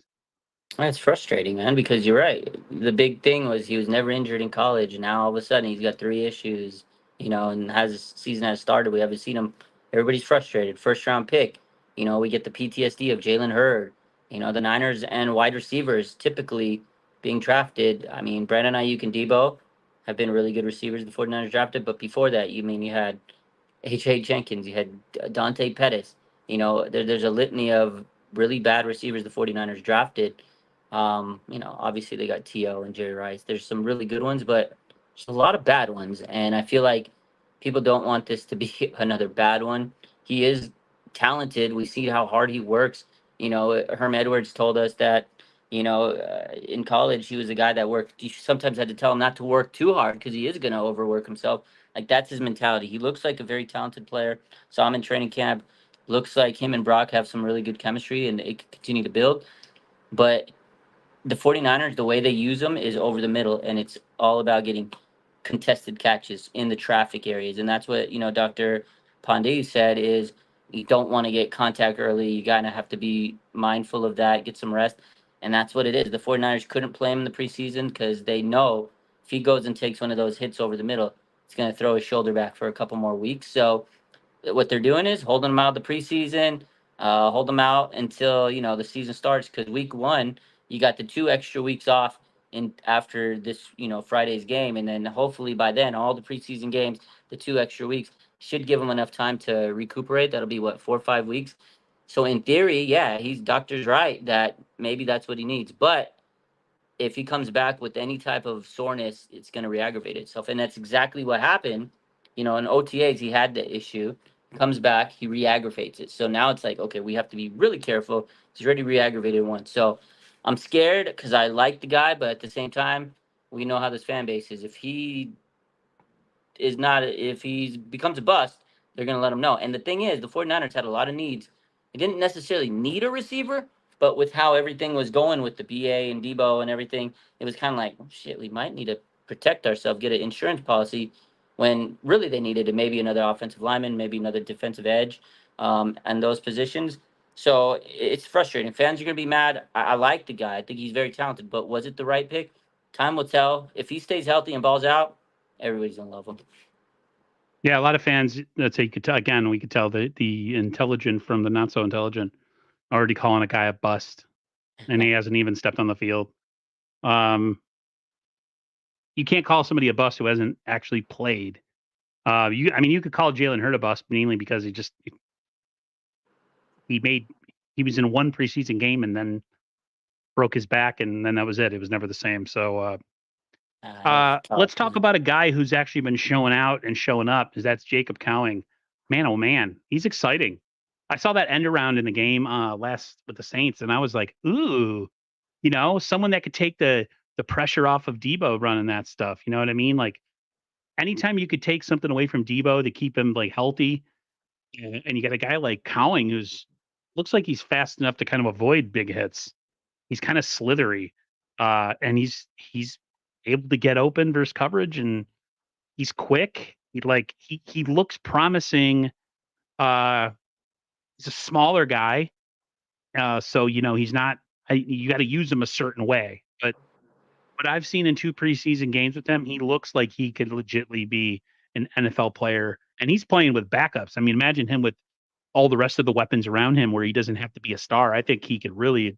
That's frustrating, man, because you're right. The big thing was he was never injured in college, and now all of a sudden he's got 3 issues, and as the season has started, we haven't seen him. Everybody's frustrated. First round pick, we get the PTSD of Jalen Hurd. The Niners and wide receivers typically being drafted. I mean, Brandon Ayuk and Debo have been really good receivers the 49ers drafted, but before that, you had H.A. Jenkins, you had Dante Pettis. There's a litany of really bad receivers the 49ers drafted. Obviously they got T.O. and Jerry Rice. There's some really good ones, but there's a lot of bad ones. And I feel like people don't want this to be another bad one. He is talented. We see how hard he works. Herm Edwards told us that, in college, he was a guy that worked. You sometimes had to tell him not to work too hard because he is going to overwork himself. Like, that's his mentality. He looks like a very talented player. Saw him in training camp. Looks like him and Brock have some really good chemistry and they can continue to build. But the 49ers, the way they use them is over the middle, and it's all about getting contested catches in the traffic areas. And that's what, Dr. Pandey said is you don't want to get contact early. You kind of have to be mindful of that, get some rest. And that's what it is. The 49ers couldn't play him in the preseason because they know if he goes and takes one of those hits over the middle, it's going to throw his shoulder back for a couple more weeks. So what they're doing is holding them out the preseason, hold them out until the season starts. Because week 1, you got the 2 extra weeks off in after this Friday's game, and then hopefully by then all the preseason games, the 2 extra weeks should give them enough time to recuperate. That'll be what 4 or 5 weeks. So in theory, yeah, he's doctor's right that maybe that's what he needs, but if he comes back with any type of soreness, it's going to re-aggravate itself. And that's exactly what happened. In OTAs, he had the issue. Comes back, he re-aggravates it. So now it's like, okay, we have to be really careful. He's already re-aggravated once. So I'm scared because I like the guy, but at the same time, we know how this fan base is. If he becomes a bust, they're going to let him know. And the thing is, the 49ers had a lot of needs. They didn't necessarily need a receiver, but with how everything was going with the BA and Debo and everything, it was kind of like, oh, shit, we might need to protect ourselves, get an insurance policy, when really they needed maybe another offensive lineman, maybe another defensive edge, and those positions. So it's frustrating. Fans are going to be mad. I like the guy. I think he's very talented, but was it the right pick? Time will tell. If he stays healthy and balls out, everybody's going to love him. Yeah, a lot of fans, let's say, you could tell, again, we could tell the intelligent from the not so intelligent already calling a guy a bust, and he hasn't even stepped on the field. You can't call somebody a bust who hasn't actually played. You could call Jalen Hurd a bust mainly because he was in one preseason game and then broke his back, and then that was it. It was never the same. So let's talk about a guy who's actually been showing out and showing up. That's Jacob Cowing. Man, oh man, he's exciting. I saw that end around in the game last with the Saints, and I was like, ooh, someone that could take the pressure off of Debo running that stuff. You know what I mean? Like, anytime you could take something away from Debo to keep him like healthy, and you got a guy like Cowing who's looks like he's fast enough to kind of avoid big hits. He's kind of slithery, and he's able to get open versus coverage, and he's quick. He looks promising. He's a smaller guy, so he's not. You got to use him a certain way. But what I've seen in 2 preseason games with him, he looks like he could legitimately be an NFL player, and he's playing with backups. I mean, imagine him with all the rest of the weapons around him, where he doesn't have to be a star. I think he could really.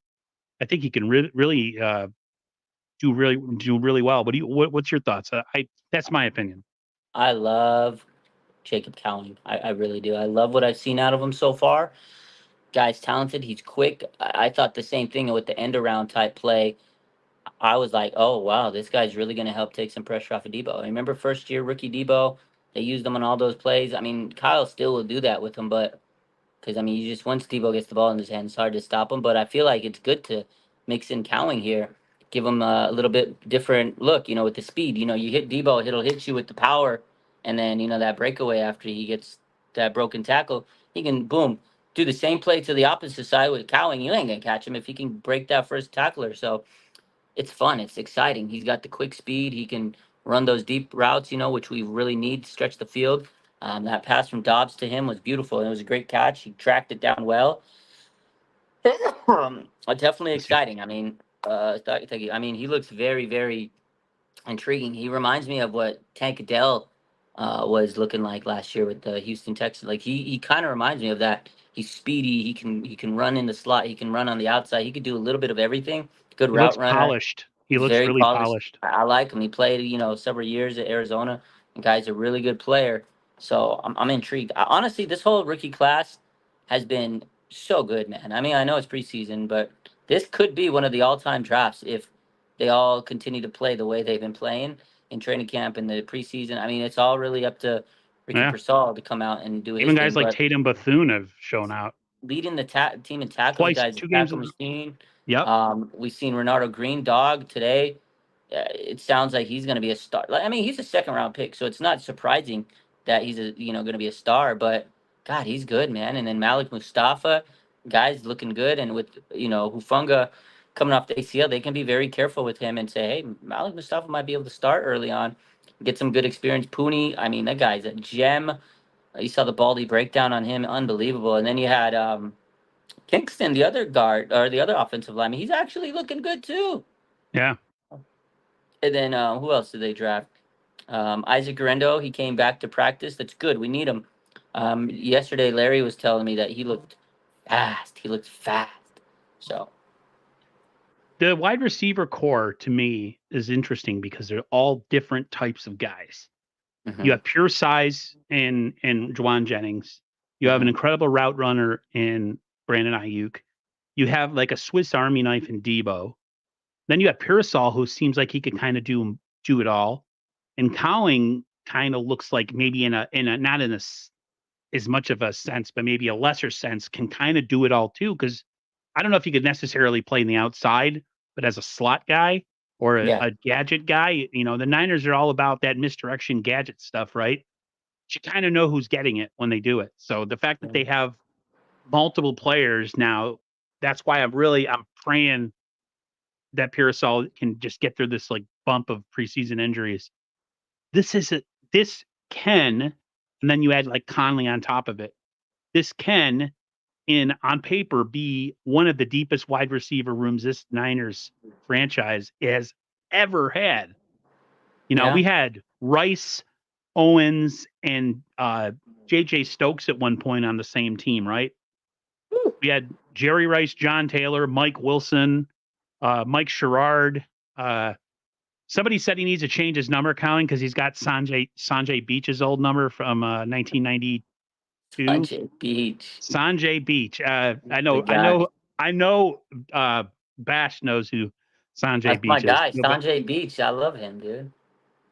I think he can really do really well. But what's your thoughts? That's my opinion. I love Jacob Cowing. I really do. I love what I've seen out of him so far. Guy's talented. He's quick. I thought the same thing with the end around type play. I was like, oh, wow, this guy's really going to help take some pressure off of Debo. I remember first year rookie Debo, They used him on all those plays. I mean, Kyle still will do that with him, but because I mean, you just once Debo gets the ball in his hands, it's hard to stop him. But I feel like it's good to mix in Cowing here, give him a little bit different look. With the speed. You hit Debo, it'll hit you with the power, and then that breakaway after he gets that broken tackle, he can boom do the same play to the opposite side with Cowing. You ain't gonna catch him if he can break that first tackler. So it's fun. It's exciting. He's got the quick speed. He can run those deep routes, which we really need to stretch the field. That pass from Dobbs to him was beautiful. It was a great catch. He tracked it down well. Definitely exciting. I mean, thank you. I mean, he looks very, very intriguing. He reminds me of what Tank Dell was looking like last year with the Houston Texans. Like he kind of reminds me of that. He's speedy. He can run in the slot. He can run on the outside. He could do a little bit of everything. Good He looks route runner. polished. He He's looks very really polished. polished. I like him. He played, several years at Arizona. And guy's a really good player. So I'm intrigued. Honestly, this whole rookie class has been so good, man. I mean, I know it's preseason, but this could be one of the all-time drafts if they all continue to play the way they've been playing in training camp and the preseason. I mean, it's all really up to Ricky Yeah. Pearsall to come out and do his Even thing. guys like But Tatum Bethune have shown out leading the team in tackles, twice, guys, 2 games. tackle machine. Yep. We've seen Renardo Green Dog today. It sounds like he's going to be a star. I mean, he's a second round pick, so it's not surprising that he's going to be a star. But God, he's good, man. And then Malik Mustafa, guys looking good, and with Hufunga coming off the ACL, they can be very careful with him and say, hey, Malik Mustafa might be able to start early on, get some good experience. Pooney, I mean, that guy's a gem. You saw the Baldy breakdown on him, unbelievable. And then you had Kingston, the other guard or the other offensive lineman. He's actually looking good too. Yeah. And then who else did they draft? Isaac Garendo. He came back to practice. That's good. We need him. Yesterday, Larry was telling me that he looked fast. He looked fast. So The wide receiver core to me is interesting because they're all different types of guys. You have pure size in Juwan Jennings. You have an incredible route runner in Brandon Ayuk. You have like a Swiss Army knife in Debo. Then you have Pearsall, who seems like he could kind of do it all. And Cowing kind of looks like maybe in a not in as much of a sense, but maybe a lesser sense, can kind of do it all too. Because I don't know if he could necessarily play in the outside, but as a slot guy or a gadget guy, the Niners are all about that misdirection gadget stuff, right? You kind of know who's getting it when they do it. So the fact that they have multiple players now, that's why I'm praying that Pearsall can just get through this like bump of preseason injuries. This can, and then you add like Conley on top of it. This can, on paper, be one of the deepest wide receiver rooms this Niners franchise has ever had. We had Rice, Owens, and JJ Stokes at one point on the same team, right? We had Jerry Rice, John Taylor, Mike Wilson, Mike Sherrard. Somebody said he needs to change his number, Colin, because he's got Sanjay Beach's old number from 1992. Sanjay Beach. I know. Bash knows who Sanjay Beach is. That's my guy, Sanjay Beach. I love him, dude.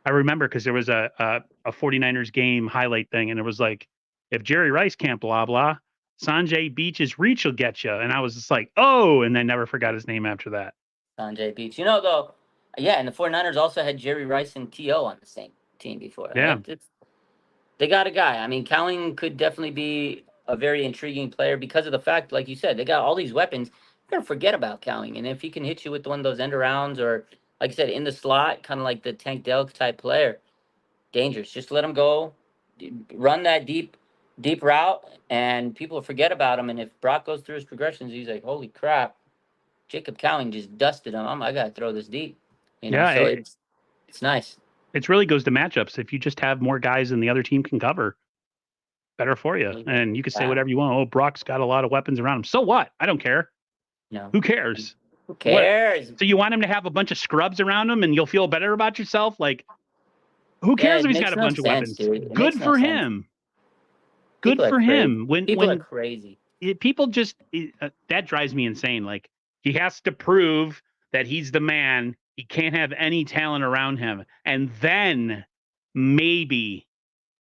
I remember because there was a 49ers game highlight thing, and it was like, if Jerry Rice can't blah blah, Sanjay Beach's reach will get you. And I was just like, oh, and I never forgot his name after that. Sanjay Beach. Though, and the 49ers also had Jerry Rice and T.O. on the same team before. Yeah. They got a guy. I mean, Cowing could definitely be a very intriguing player because of the fact, like you said, they got all these weapons. You're going to forget about Cowing. And if he can hit you with one of those end arounds or, like I said, in the slot, kind of like the Tank Dell type player, dangerous. Just let him go. Run that deep route, and people forget about him. And if Brock goes through his progressions, he's like, holy crap, Jacob Cowing just dusted him. I got to throw this deep. So it's nice. It really goes to matchups. If you just have more guys than the other team can cover, better for you. And you can say whatever you want. Oh, Brock's got a lot of weapons around him. So what? I don't care. No. Who cares? Who cares? So you want him to have a bunch of scrubs around him and you'll feel better about yourself? Like, who cares if he's got a bunch of weapons? Good for him. Good for him. People are crazy. People just, that drives me insane. Like, he has to prove that he's the man. He can't have any talent around him. And then maybe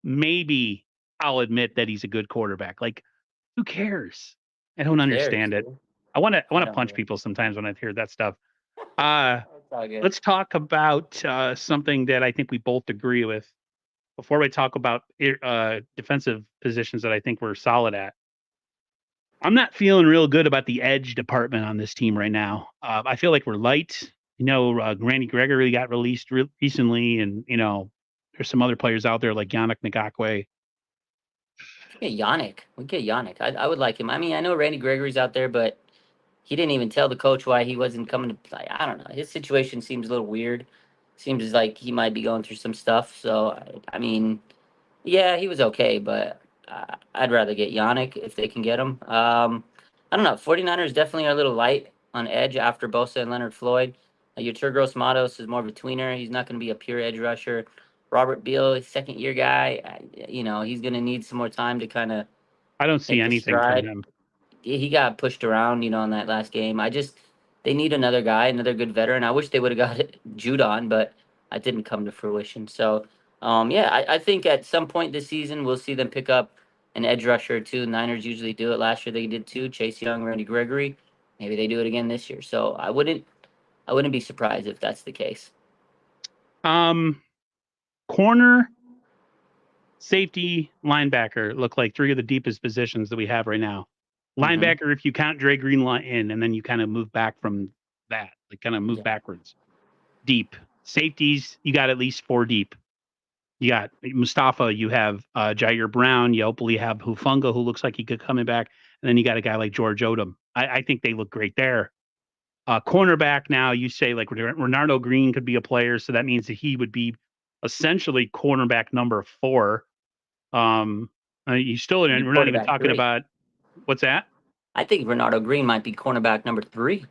maybe I'll admit that he's a good quarterback. Like, who cares? I don't understand it. I want to punch people sometimes when I hear that stuff. Let's talk about something that I think we both agree with before we talk about defensive positions that I think we're solid at. I'm not feeling real good about the edge department on this team right now. I feel like we're light. Randy Gregory got released recently, and there's some other players out there like Yannick Ngakoue. We get Yannick. I would like him. I mean, I know Randy Gregory's out there, but he didn't even tell the coach why he wasn't coming to play. I don't know. His situation seems a little weird. Seems like he might be going through some stuff. So, I mean, yeah, he was okay, but I'd rather get Yannick if they can get him. I don't know. 49ers definitely are a little light on edge after Bosa and Leonard Floyd. Your Turgos Matos is more of a tweener. He's not going to be a pure edge rusher. Robert Beal, second-year guy, he's going to need some more time to kind of I don't see anything from him. He got pushed around, in that last game. They need another guy, another good veteran. I wish they would have got Judon, but it didn't come to fruition. So, I think at some point this season we'll see them pick up an edge rusher or two. Niners usually do it. Last year they did too. Chase Young, Randy Gregory. Maybe they do it again this year. So I wouldn't be surprised if that's the case. Corner, safety, linebacker look like three of the deepest positions that we have right now. Linebacker, if you count Dre Greenlaw in, and then you kind of move back from that, like kind of move backwards. Deep. Safeties, you got at least 4 deep. You got Mustafa, you have Jair Brown, you hopefully have Hufunga, who looks like he could come back, and then you got a guy like George Odom. I think they look great there. Cornerback, now you say like Renardo Green could be a player, so that means that he would be essentially cornerback number 4. You still, we're not even talking 3. about what's that? I think Renardo Green might be cornerback number 3.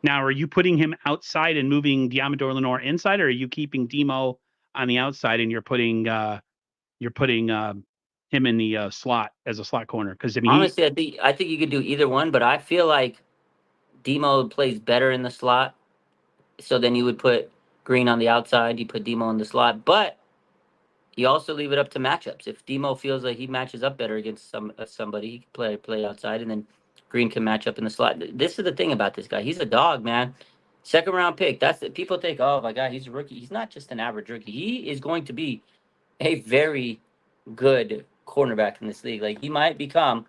Now, are you putting him outside and moving Diamador Lenore inside, or are you keeping Demo on the outside and you're putting him in the slot as a slot corner? Because honestly, I think you could do either one, but I feel like Demo plays better in the slot. So then you would put Green on the outside, you put Demo in the slot, but you also leave it up to matchups. If Demo feels like he matches up better against somebody, he can play outside, and then Green can match up in the slot. This is the thing about this guy. He's a dog, man. 2nd round pick. People think, oh my God, he's a rookie. He's not just an average rookie. He is going to be a very good cornerback in this league. Like, he might become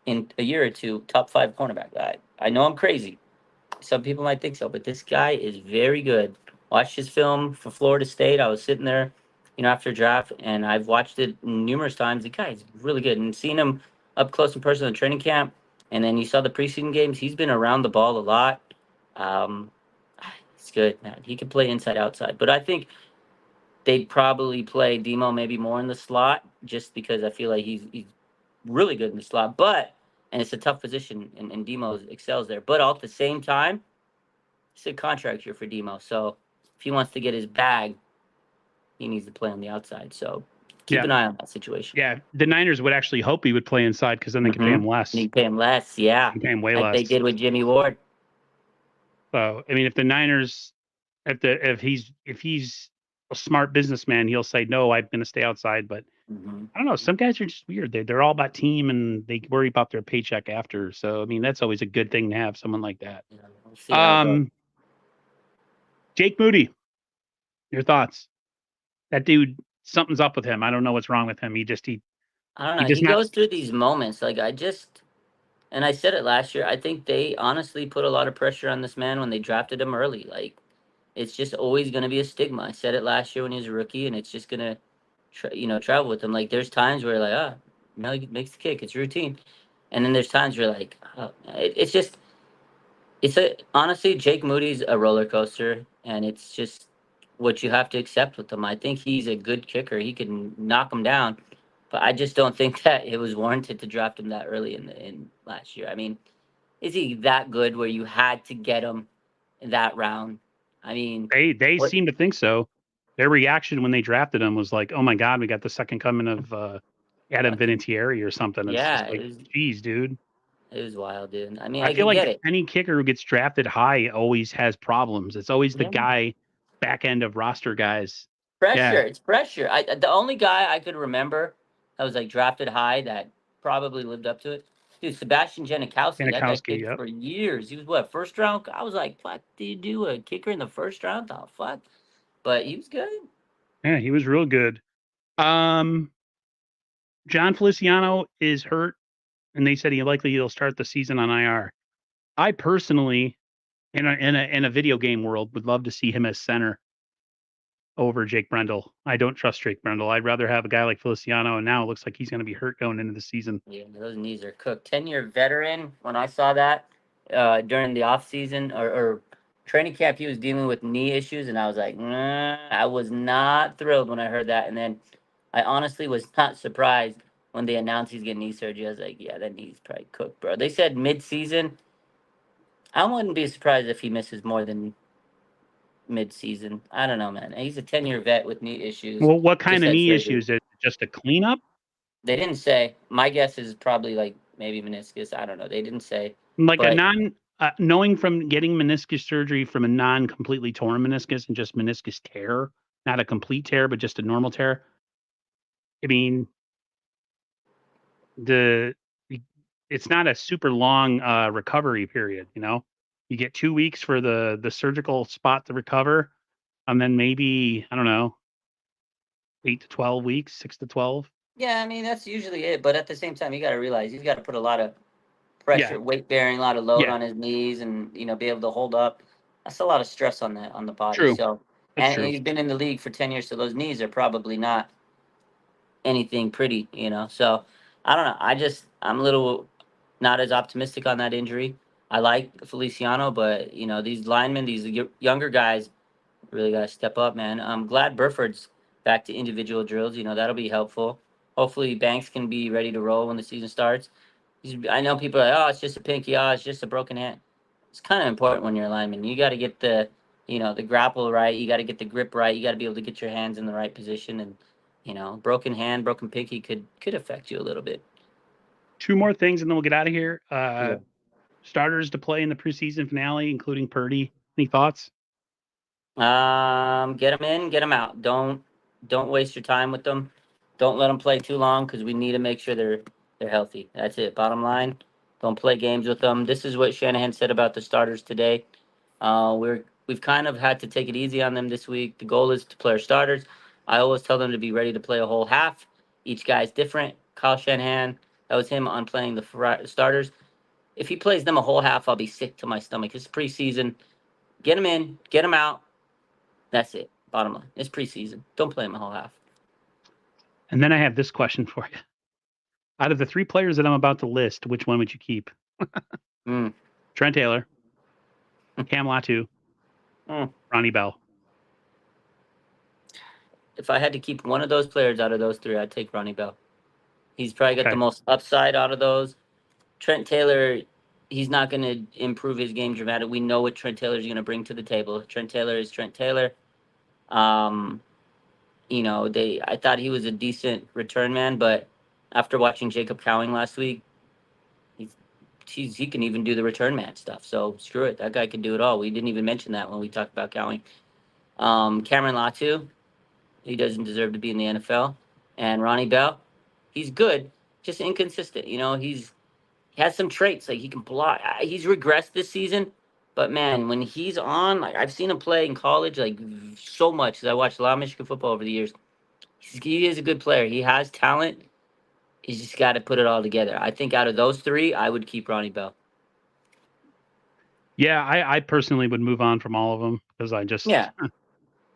in a year or two top 5 cornerback. I know I'm crazy. Some people might think so, but this guy is very good. Watched his film for Florida State. I was sitting there, after draft, and I've watched it numerous times. The guy is really good, and seeing him up close and personal in training camp, and then you saw the preseason games. He's been around the ball a lot. It's good, man. He can play inside, outside, but I think they'd probably play Demo maybe more in the slot, just because I feel like he's really good in the slot, and it's a tough position, and Demo excels there. But all at the same time, it's a contract year for Demo. So if he wants to get his bag, he needs to play on the outside. So keep an eye on that situation. Yeah, the Niners would actually hope he would play inside because then they could pay him less. And you pay him less, yeah. Pay him way like less. They did with Jimmy Ward. So I mean, if the Niners, if he's a smart businessman, he'll say no. I'm going to stay outside, but. I don't know. Some guys are just weird. They're all about team and they worry about their paycheck after. So, I mean, that's always a good thing to have someone like that. Jake Moody, your thoughts? That dude, something's up with him. I don't know what's wrong with him. I don't know. He goes through these moments. Like, and I said it last year, I think they honestly put a lot of pressure on this man when they drafted him early. Like, it's just always going to be a stigma. I said it last year when he was a rookie, and it's just going to, travel with him. Like, there's times where you're like, he makes the kick. It's routine. And then there's times where you're like, honestly, Jake Moody's a roller coaster, and it's just what you have to accept with him. I think he's a good kicker. He can knock him down, but I just don't think that it was warranted to draft him that early in last year. I mean, is he that good where you had to get him in that round? I mean, they seem to think so. Their reaction when they drafted him was like, "Oh my God, we got the second coming of Adam Vinatieri or something." It's just like, geez, dude. It was wild, dude. I mean, I feel like any kicker who gets drafted high always has problems. It's always the guy back end of roster guys. Pressure. It's pressure. The only guy I could remember that was like drafted high that probably lived up to it, dude, Sebastian Janikowski. That guy Janikowski, kicked yep. for years. He was what, first round? I was like, what do you do, a kicker in the first round? The fuck? But he was good. Yeah, he was real good. John Feliciano is hurt, and they said he'll start the season on IR. I personally, in a video game world, would love to see him as center over Jake Brendel. I don't trust Jake Brendel. I'd rather have a guy like Feliciano, and now it looks like he's going to be hurt going into the season. Yeah, those knees are cooked. 10-year veteran. When I saw that during the offseason or training camp, he was dealing with knee issues, and I was like, nah, I was not thrilled when I heard that. And then I honestly was not surprised when they announced he's getting knee surgery. I was like, yeah, that knee's probably cooked, bro. They said mid-season. I wouldn't be surprised if he misses more than mid-season. I don't know, man. He's a 10-year vet with knee issues. Well, what kind Just of had knee surgery. issues? Is it just a cleanup? They didn't say. My guess is probably like maybe meniscus. I don't know. They didn't say. Like a But non, knowing from getting meniscus surgery from a non-completely torn meniscus and just meniscus tear, not a complete tear, but just a normal tear. I mean, it's not a super long recovery period. You get 2 weeks for the surgical spot to recover, and then maybe, I don't know, 8 to 12 weeks, 6 to 12. yeah, I mean that's usually it. But at the same time, you got to realize he's got to put a lot of Yeah, pressure, weight bearing, a lot of load yeah, on his knees, and be able to hold up. That's a lot of stress on the body. true. So, That's and true. he's been in the league for 10 years, so those knees are probably not anything pretty. So I don't know. I'm a little not as optimistic on that injury. I like Feliciano, but these linemen, these younger guys, really got to step up, man. I'm glad Burford's back to individual drills. That'll be helpful. Hopefully, Banks can be ready to roll when the season starts. I know people are like, oh, it's just a pinky, oh, it's just a broken hand. It's kind of important when you're a lineman. You got to get the grapple right. You got to get the grip right. You got to be able to get your hands in the right position. And broken hand, broken pinky could affect you a little bit. 2 more things, and then we'll get out of here. Yeah. Starters to play in the preseason finale, including Purdy. Any thoughts? Get them in, get them out. Don't waste your time with them. Don't let them play too long because we need to make sure they're healthy. That's it. Bottom line, don't play games with them. This is what Shanahan said about the starters today. We've kind of had to take it easy on them this week. The goal is to play our starters. I always tell them to be ready to play a whole half. Each guy's different. Kyle Shanahan, that was him on playing the starters. If he plays them a whole half, I'll be sick to my stomach. It's preseason. Get them in, get them out. That's it. Bottom line. It's preseason. Don't play them a whole half. And then I have this question for you. Out of the 3 players that I'm about to list, which one would you keep? Trent Taylor, Cam Latu, Ronnie Bell. If I had to keep one of those players out of those 3, I'd take Ronnie Bell. He's probably got Okay. the most upside out of those. Trent Taylor, he's not going to improve his game dramatically. We know what Trent Taylor is going to bring to the table. Trent Taylor is Trent Taylor. I thought he was a decent return man, but after watching Jacob Cowing last week, he can even do the return man stuff. So screw it. That guy can do it all. We didn't even mention that when we talked about Cowing. Cameron Latu, he doesn't deserve to be in the NFL. And Ronnie Bell, he's good, just inconsistent. He has some traits like he can block. He's regressed this season, but man, when he's on, like I've seen him play in college, like so much. Cause I watched a lot of Michigan football over the years. He is a good player. He has talent. He's just got to put it all together. I think out of those 3, I would keep Ronnie Bell. Yeah, I personally would move on from all of them because I just Yeah, I'm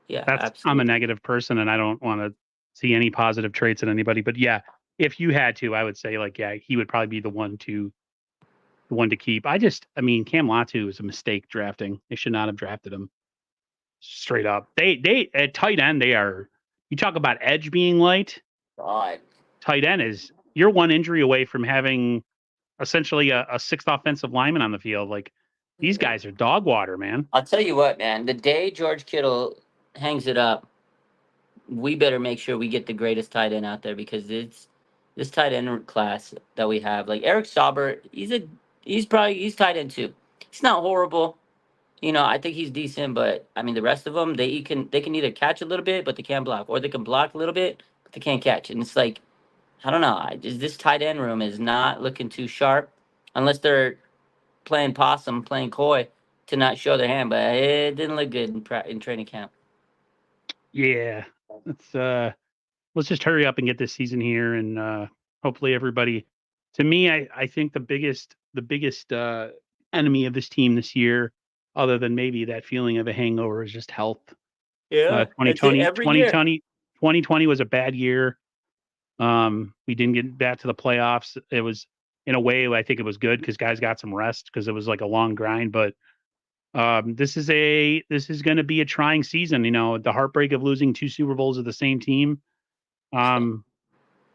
a absolutely. negative person and I don't want to see any positive traits in anybody. But yeah, if you had to, I would say he would probably be the one to keep. I mean, Cam Latu is a mistake drafting. They should not have drafted him. Straight up. They at tight end, you talk about edge being light. God. Tight end you're one injury away from having essentially a 6th offensive lineman on the field. Like these guys are dog water, man. I'll tell you what, man. The day George Kittle hangs it up, we better make sure we get the greatest tight end out there because this tight end class that we have. Like Eric Sauber, he's tight end too. He's not horrible. I think he's decent, but I mean the rest of them, they can either catch a little bit, but they can't block, or they can block a little bit, but they can't catch. And it's like, I don't know. This tight end room is not looking too sharp, unless they're playing possum, playing coy to not show their hand. But it didn't look good in training camp. Yeah. Let's just hurry up and get this season here, and hopefully everybody. To me, I think the biggest enemy of this team this year, other than maybe that feeling of a hangover, is just health. Yeah, that's it 2020, every year. 2020 was a bad year. We didn't get back to the playoffs. It was, in a way, I think it was good because guys got some rest because it was like a long grind. But this is going to be a trying season. The heartbreak of losing 2 Super Bowls of the same team. Um,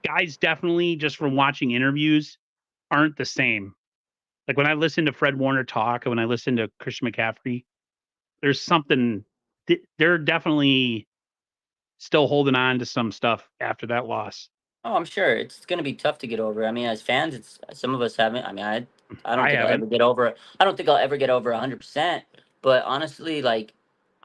Guys definitely, just from watching interviews, aren't the same. Like when I listen to Fred Warner talk and when I listen to Christian McCaffrey, there's something. They're definitely still holding on to some stuff after that loss. Oh, I'm sure it's going to be tough to get over. I mean, as fans, it's some of us haven't. I mean, I don't I think I'll ever haven't. get over. I don't think I'll ever get over 100%. But honestly, like,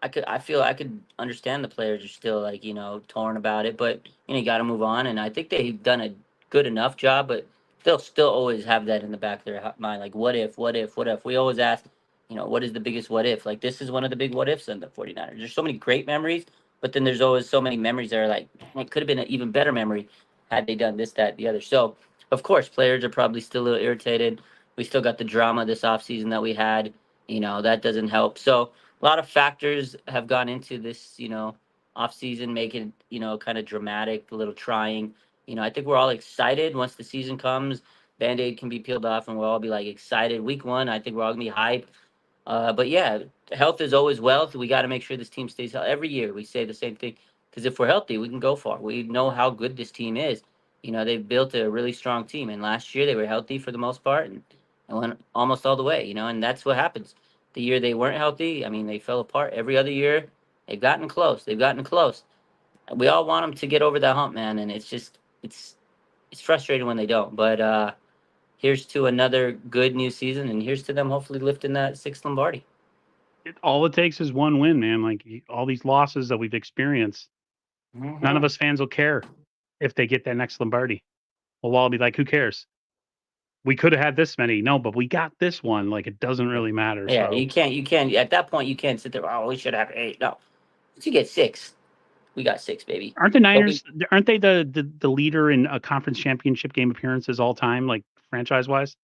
I feel I could understand the players are still like torn about it. But you got to move on, and I think they've done a good enough job. But they'll still always have that in the back of their mind, like, what if, what if, what if? We always ask, what is the biggest what if? Like, this is one of the big what ifs in the 49ers. There's so many great memories, but then there's always so many memories that are like, it could have been an even better memory had they done this, that, the other. So, of course, players are probably still a little irritated. We still got the drama this offseason that we had. That doesn't help. So, a lot of factors have gone into this, offseason, making kind of dramatic, a little trying. I think we're all excited once the season comes. Band-Aid can be peeled off and we'll all be like excited. Week 1, I think we're all gonna be hyped. But yeah, health is always wealth. We got to make sure this team stays healthy. Every year we say the same thing because if we're healthy, we can go far. We know how good this team is. They've built a really strong team, and last year they were healthy for the most part and went almost all the way. And that's what happens. The year they weren't healthy, I mean, they fell apart. Every other year, they've gotten close. They've gotten close. We all want them to get over that hump, man, and it's frustrating when they don't. But here's to another good new season, and here's to them hopefully lifting that sixth Lombardi. All it takes is one win, man. Like all these losses that we've experienced, none of us fans will care if they get that next Lombardi. We'll all be like, who cares? We could have had this many. No, but we got this one. Like it doesn't really matter. Yeah, So you can't at that point you can't sit there. Oh, we should have 8. No, once you get 6, we got 6, baby. aren't the But we, Niners? Aren't they the leader in a conference championship game appearances all time, like franchise wise?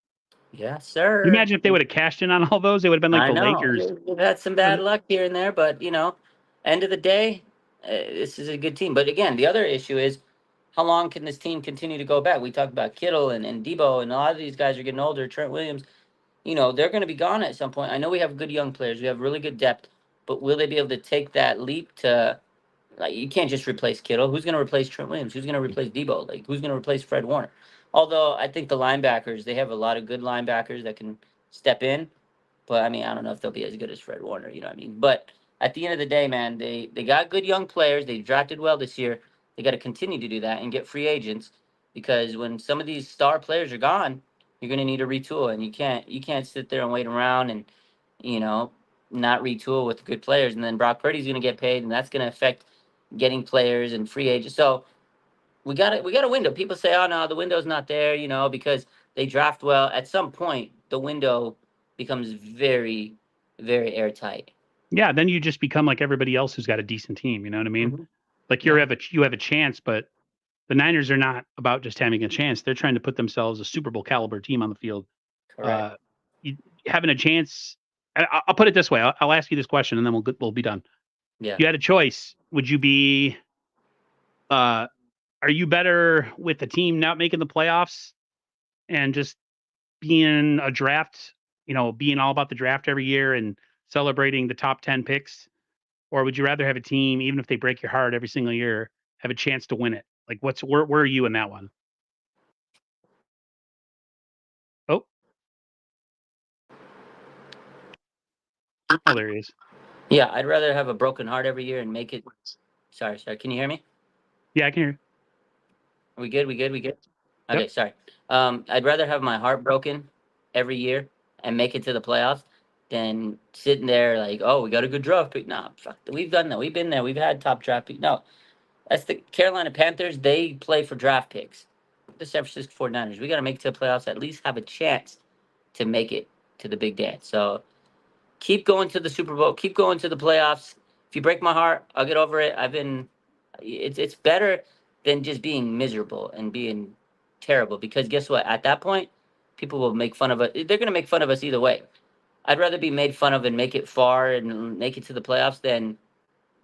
yeah, You sir. imagine if they would have cashed in on all those, they would have been like I the know Lakers. we've had some bad luck here and there, but end of the day, this is a good team. But again, the other issue is how long can this team continue to go back? We talked about Kittle and Debo, and a lot of these guys are getting older. Trent Williams, they're going to be gone at some point. I know we have good young players, we have really good depth, but will they be able to take that leap to? Like, you can't just replace Kittle. Who's going to replace Trent Williams? Who's going to replace Debo? Like, who's going to replace Fred Warner? Although I think the linebackers, they have a lot of good linebackers that can step in. But I mean, I don't know if they'll be as good as Fred Warner. You know what I mean? But at the end of the day, man, they got good young players. They drafted well this year. They got to continue to do that and get free agents because when some of these star players are gone, you're going to need to retool, and you can't sit there and wait around and you know not retool with good players, and then Brock Purdy's going to get paid, and that's going to affect getting players and free agents. So we got a window. People say, "Oh no, the window's not there," because they draft well. At some point, the window becomes very, very airtight. Yeah, then you just become like everybody else who's got a decent team. You know what I mean? Mhm. Like Yeah, you have a chance, but the Niners are not about just having a chance. They're trying to put themselves a Super Bowl caliber team on the field. correct. Uh, you, having a chance. I'll put it this way. I'll ask you this question, and then we'll be done. Yeah. If you had a choice, would you be? Uh, are you better with the team not making the playoffs and just being a draft? Being all about the draft every year and celebrating the top 10 picks, or would you rather have a team, even if they break your heart every single year, have a chance to win it? Like, where are you in that one? Oh, oh, there he is. Yeah, I'd rather have a broken heart every year and make it. Sorry, sorry. Can you hear me? Yeah, I can hear. Are we good? We good? We good? You. Okay, Yep. sorry. I'd rather have my heart broken every year and make it to the playoffs than sitting there like, oh, we got a good draft pick. No, fuck, we've done that. We've been there. We've had top draft pick. No, that's the Carolina Panthers. They play for draft picks. The San Francisco 49ers. We got to make it to the playoffs, at least have a chance to make it to the big dance. So keep going to the Super Bowl. Keep going to the playoffs. If you break my heart, I'll get over it. It's better than just being miserable and being terrible, because guess what? At that point, people will make fun of us. They're going to make fun of us either way. I'd rather be made fun of and make it far and make it to the playoffs than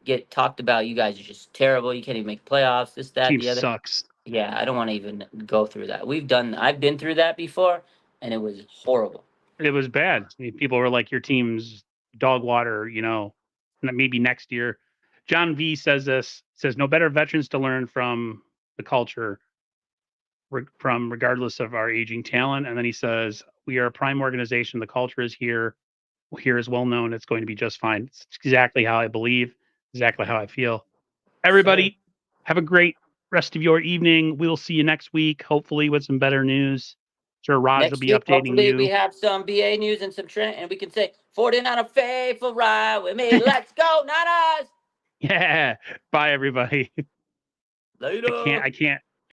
get talked about. You guys are just terrible. You can't even make playoffs. This, that, Team the other. sucks. Yeah, I don't want to even go through that. I've been through that before, and it was horrible. It was bad. I mean, people were like, your team's dog water, maybe next year. John V says no better veterans to learn from the culture from regardless of our aging talent. And then he says, we are a prime organization. The culture is here is well known. It's going to be just fine. It's exactly how I believe, exactly how I feel. Everybody, have a great rest of your evening. We'll see you next week, hopefully with some better news. Sure, Raj Next will be week, updating hopefully you. we have some BA news and some Trent, and we can say 49 faithful ride with me. Let's go, Niners! Yeah. Bye, everybody. Later. I can't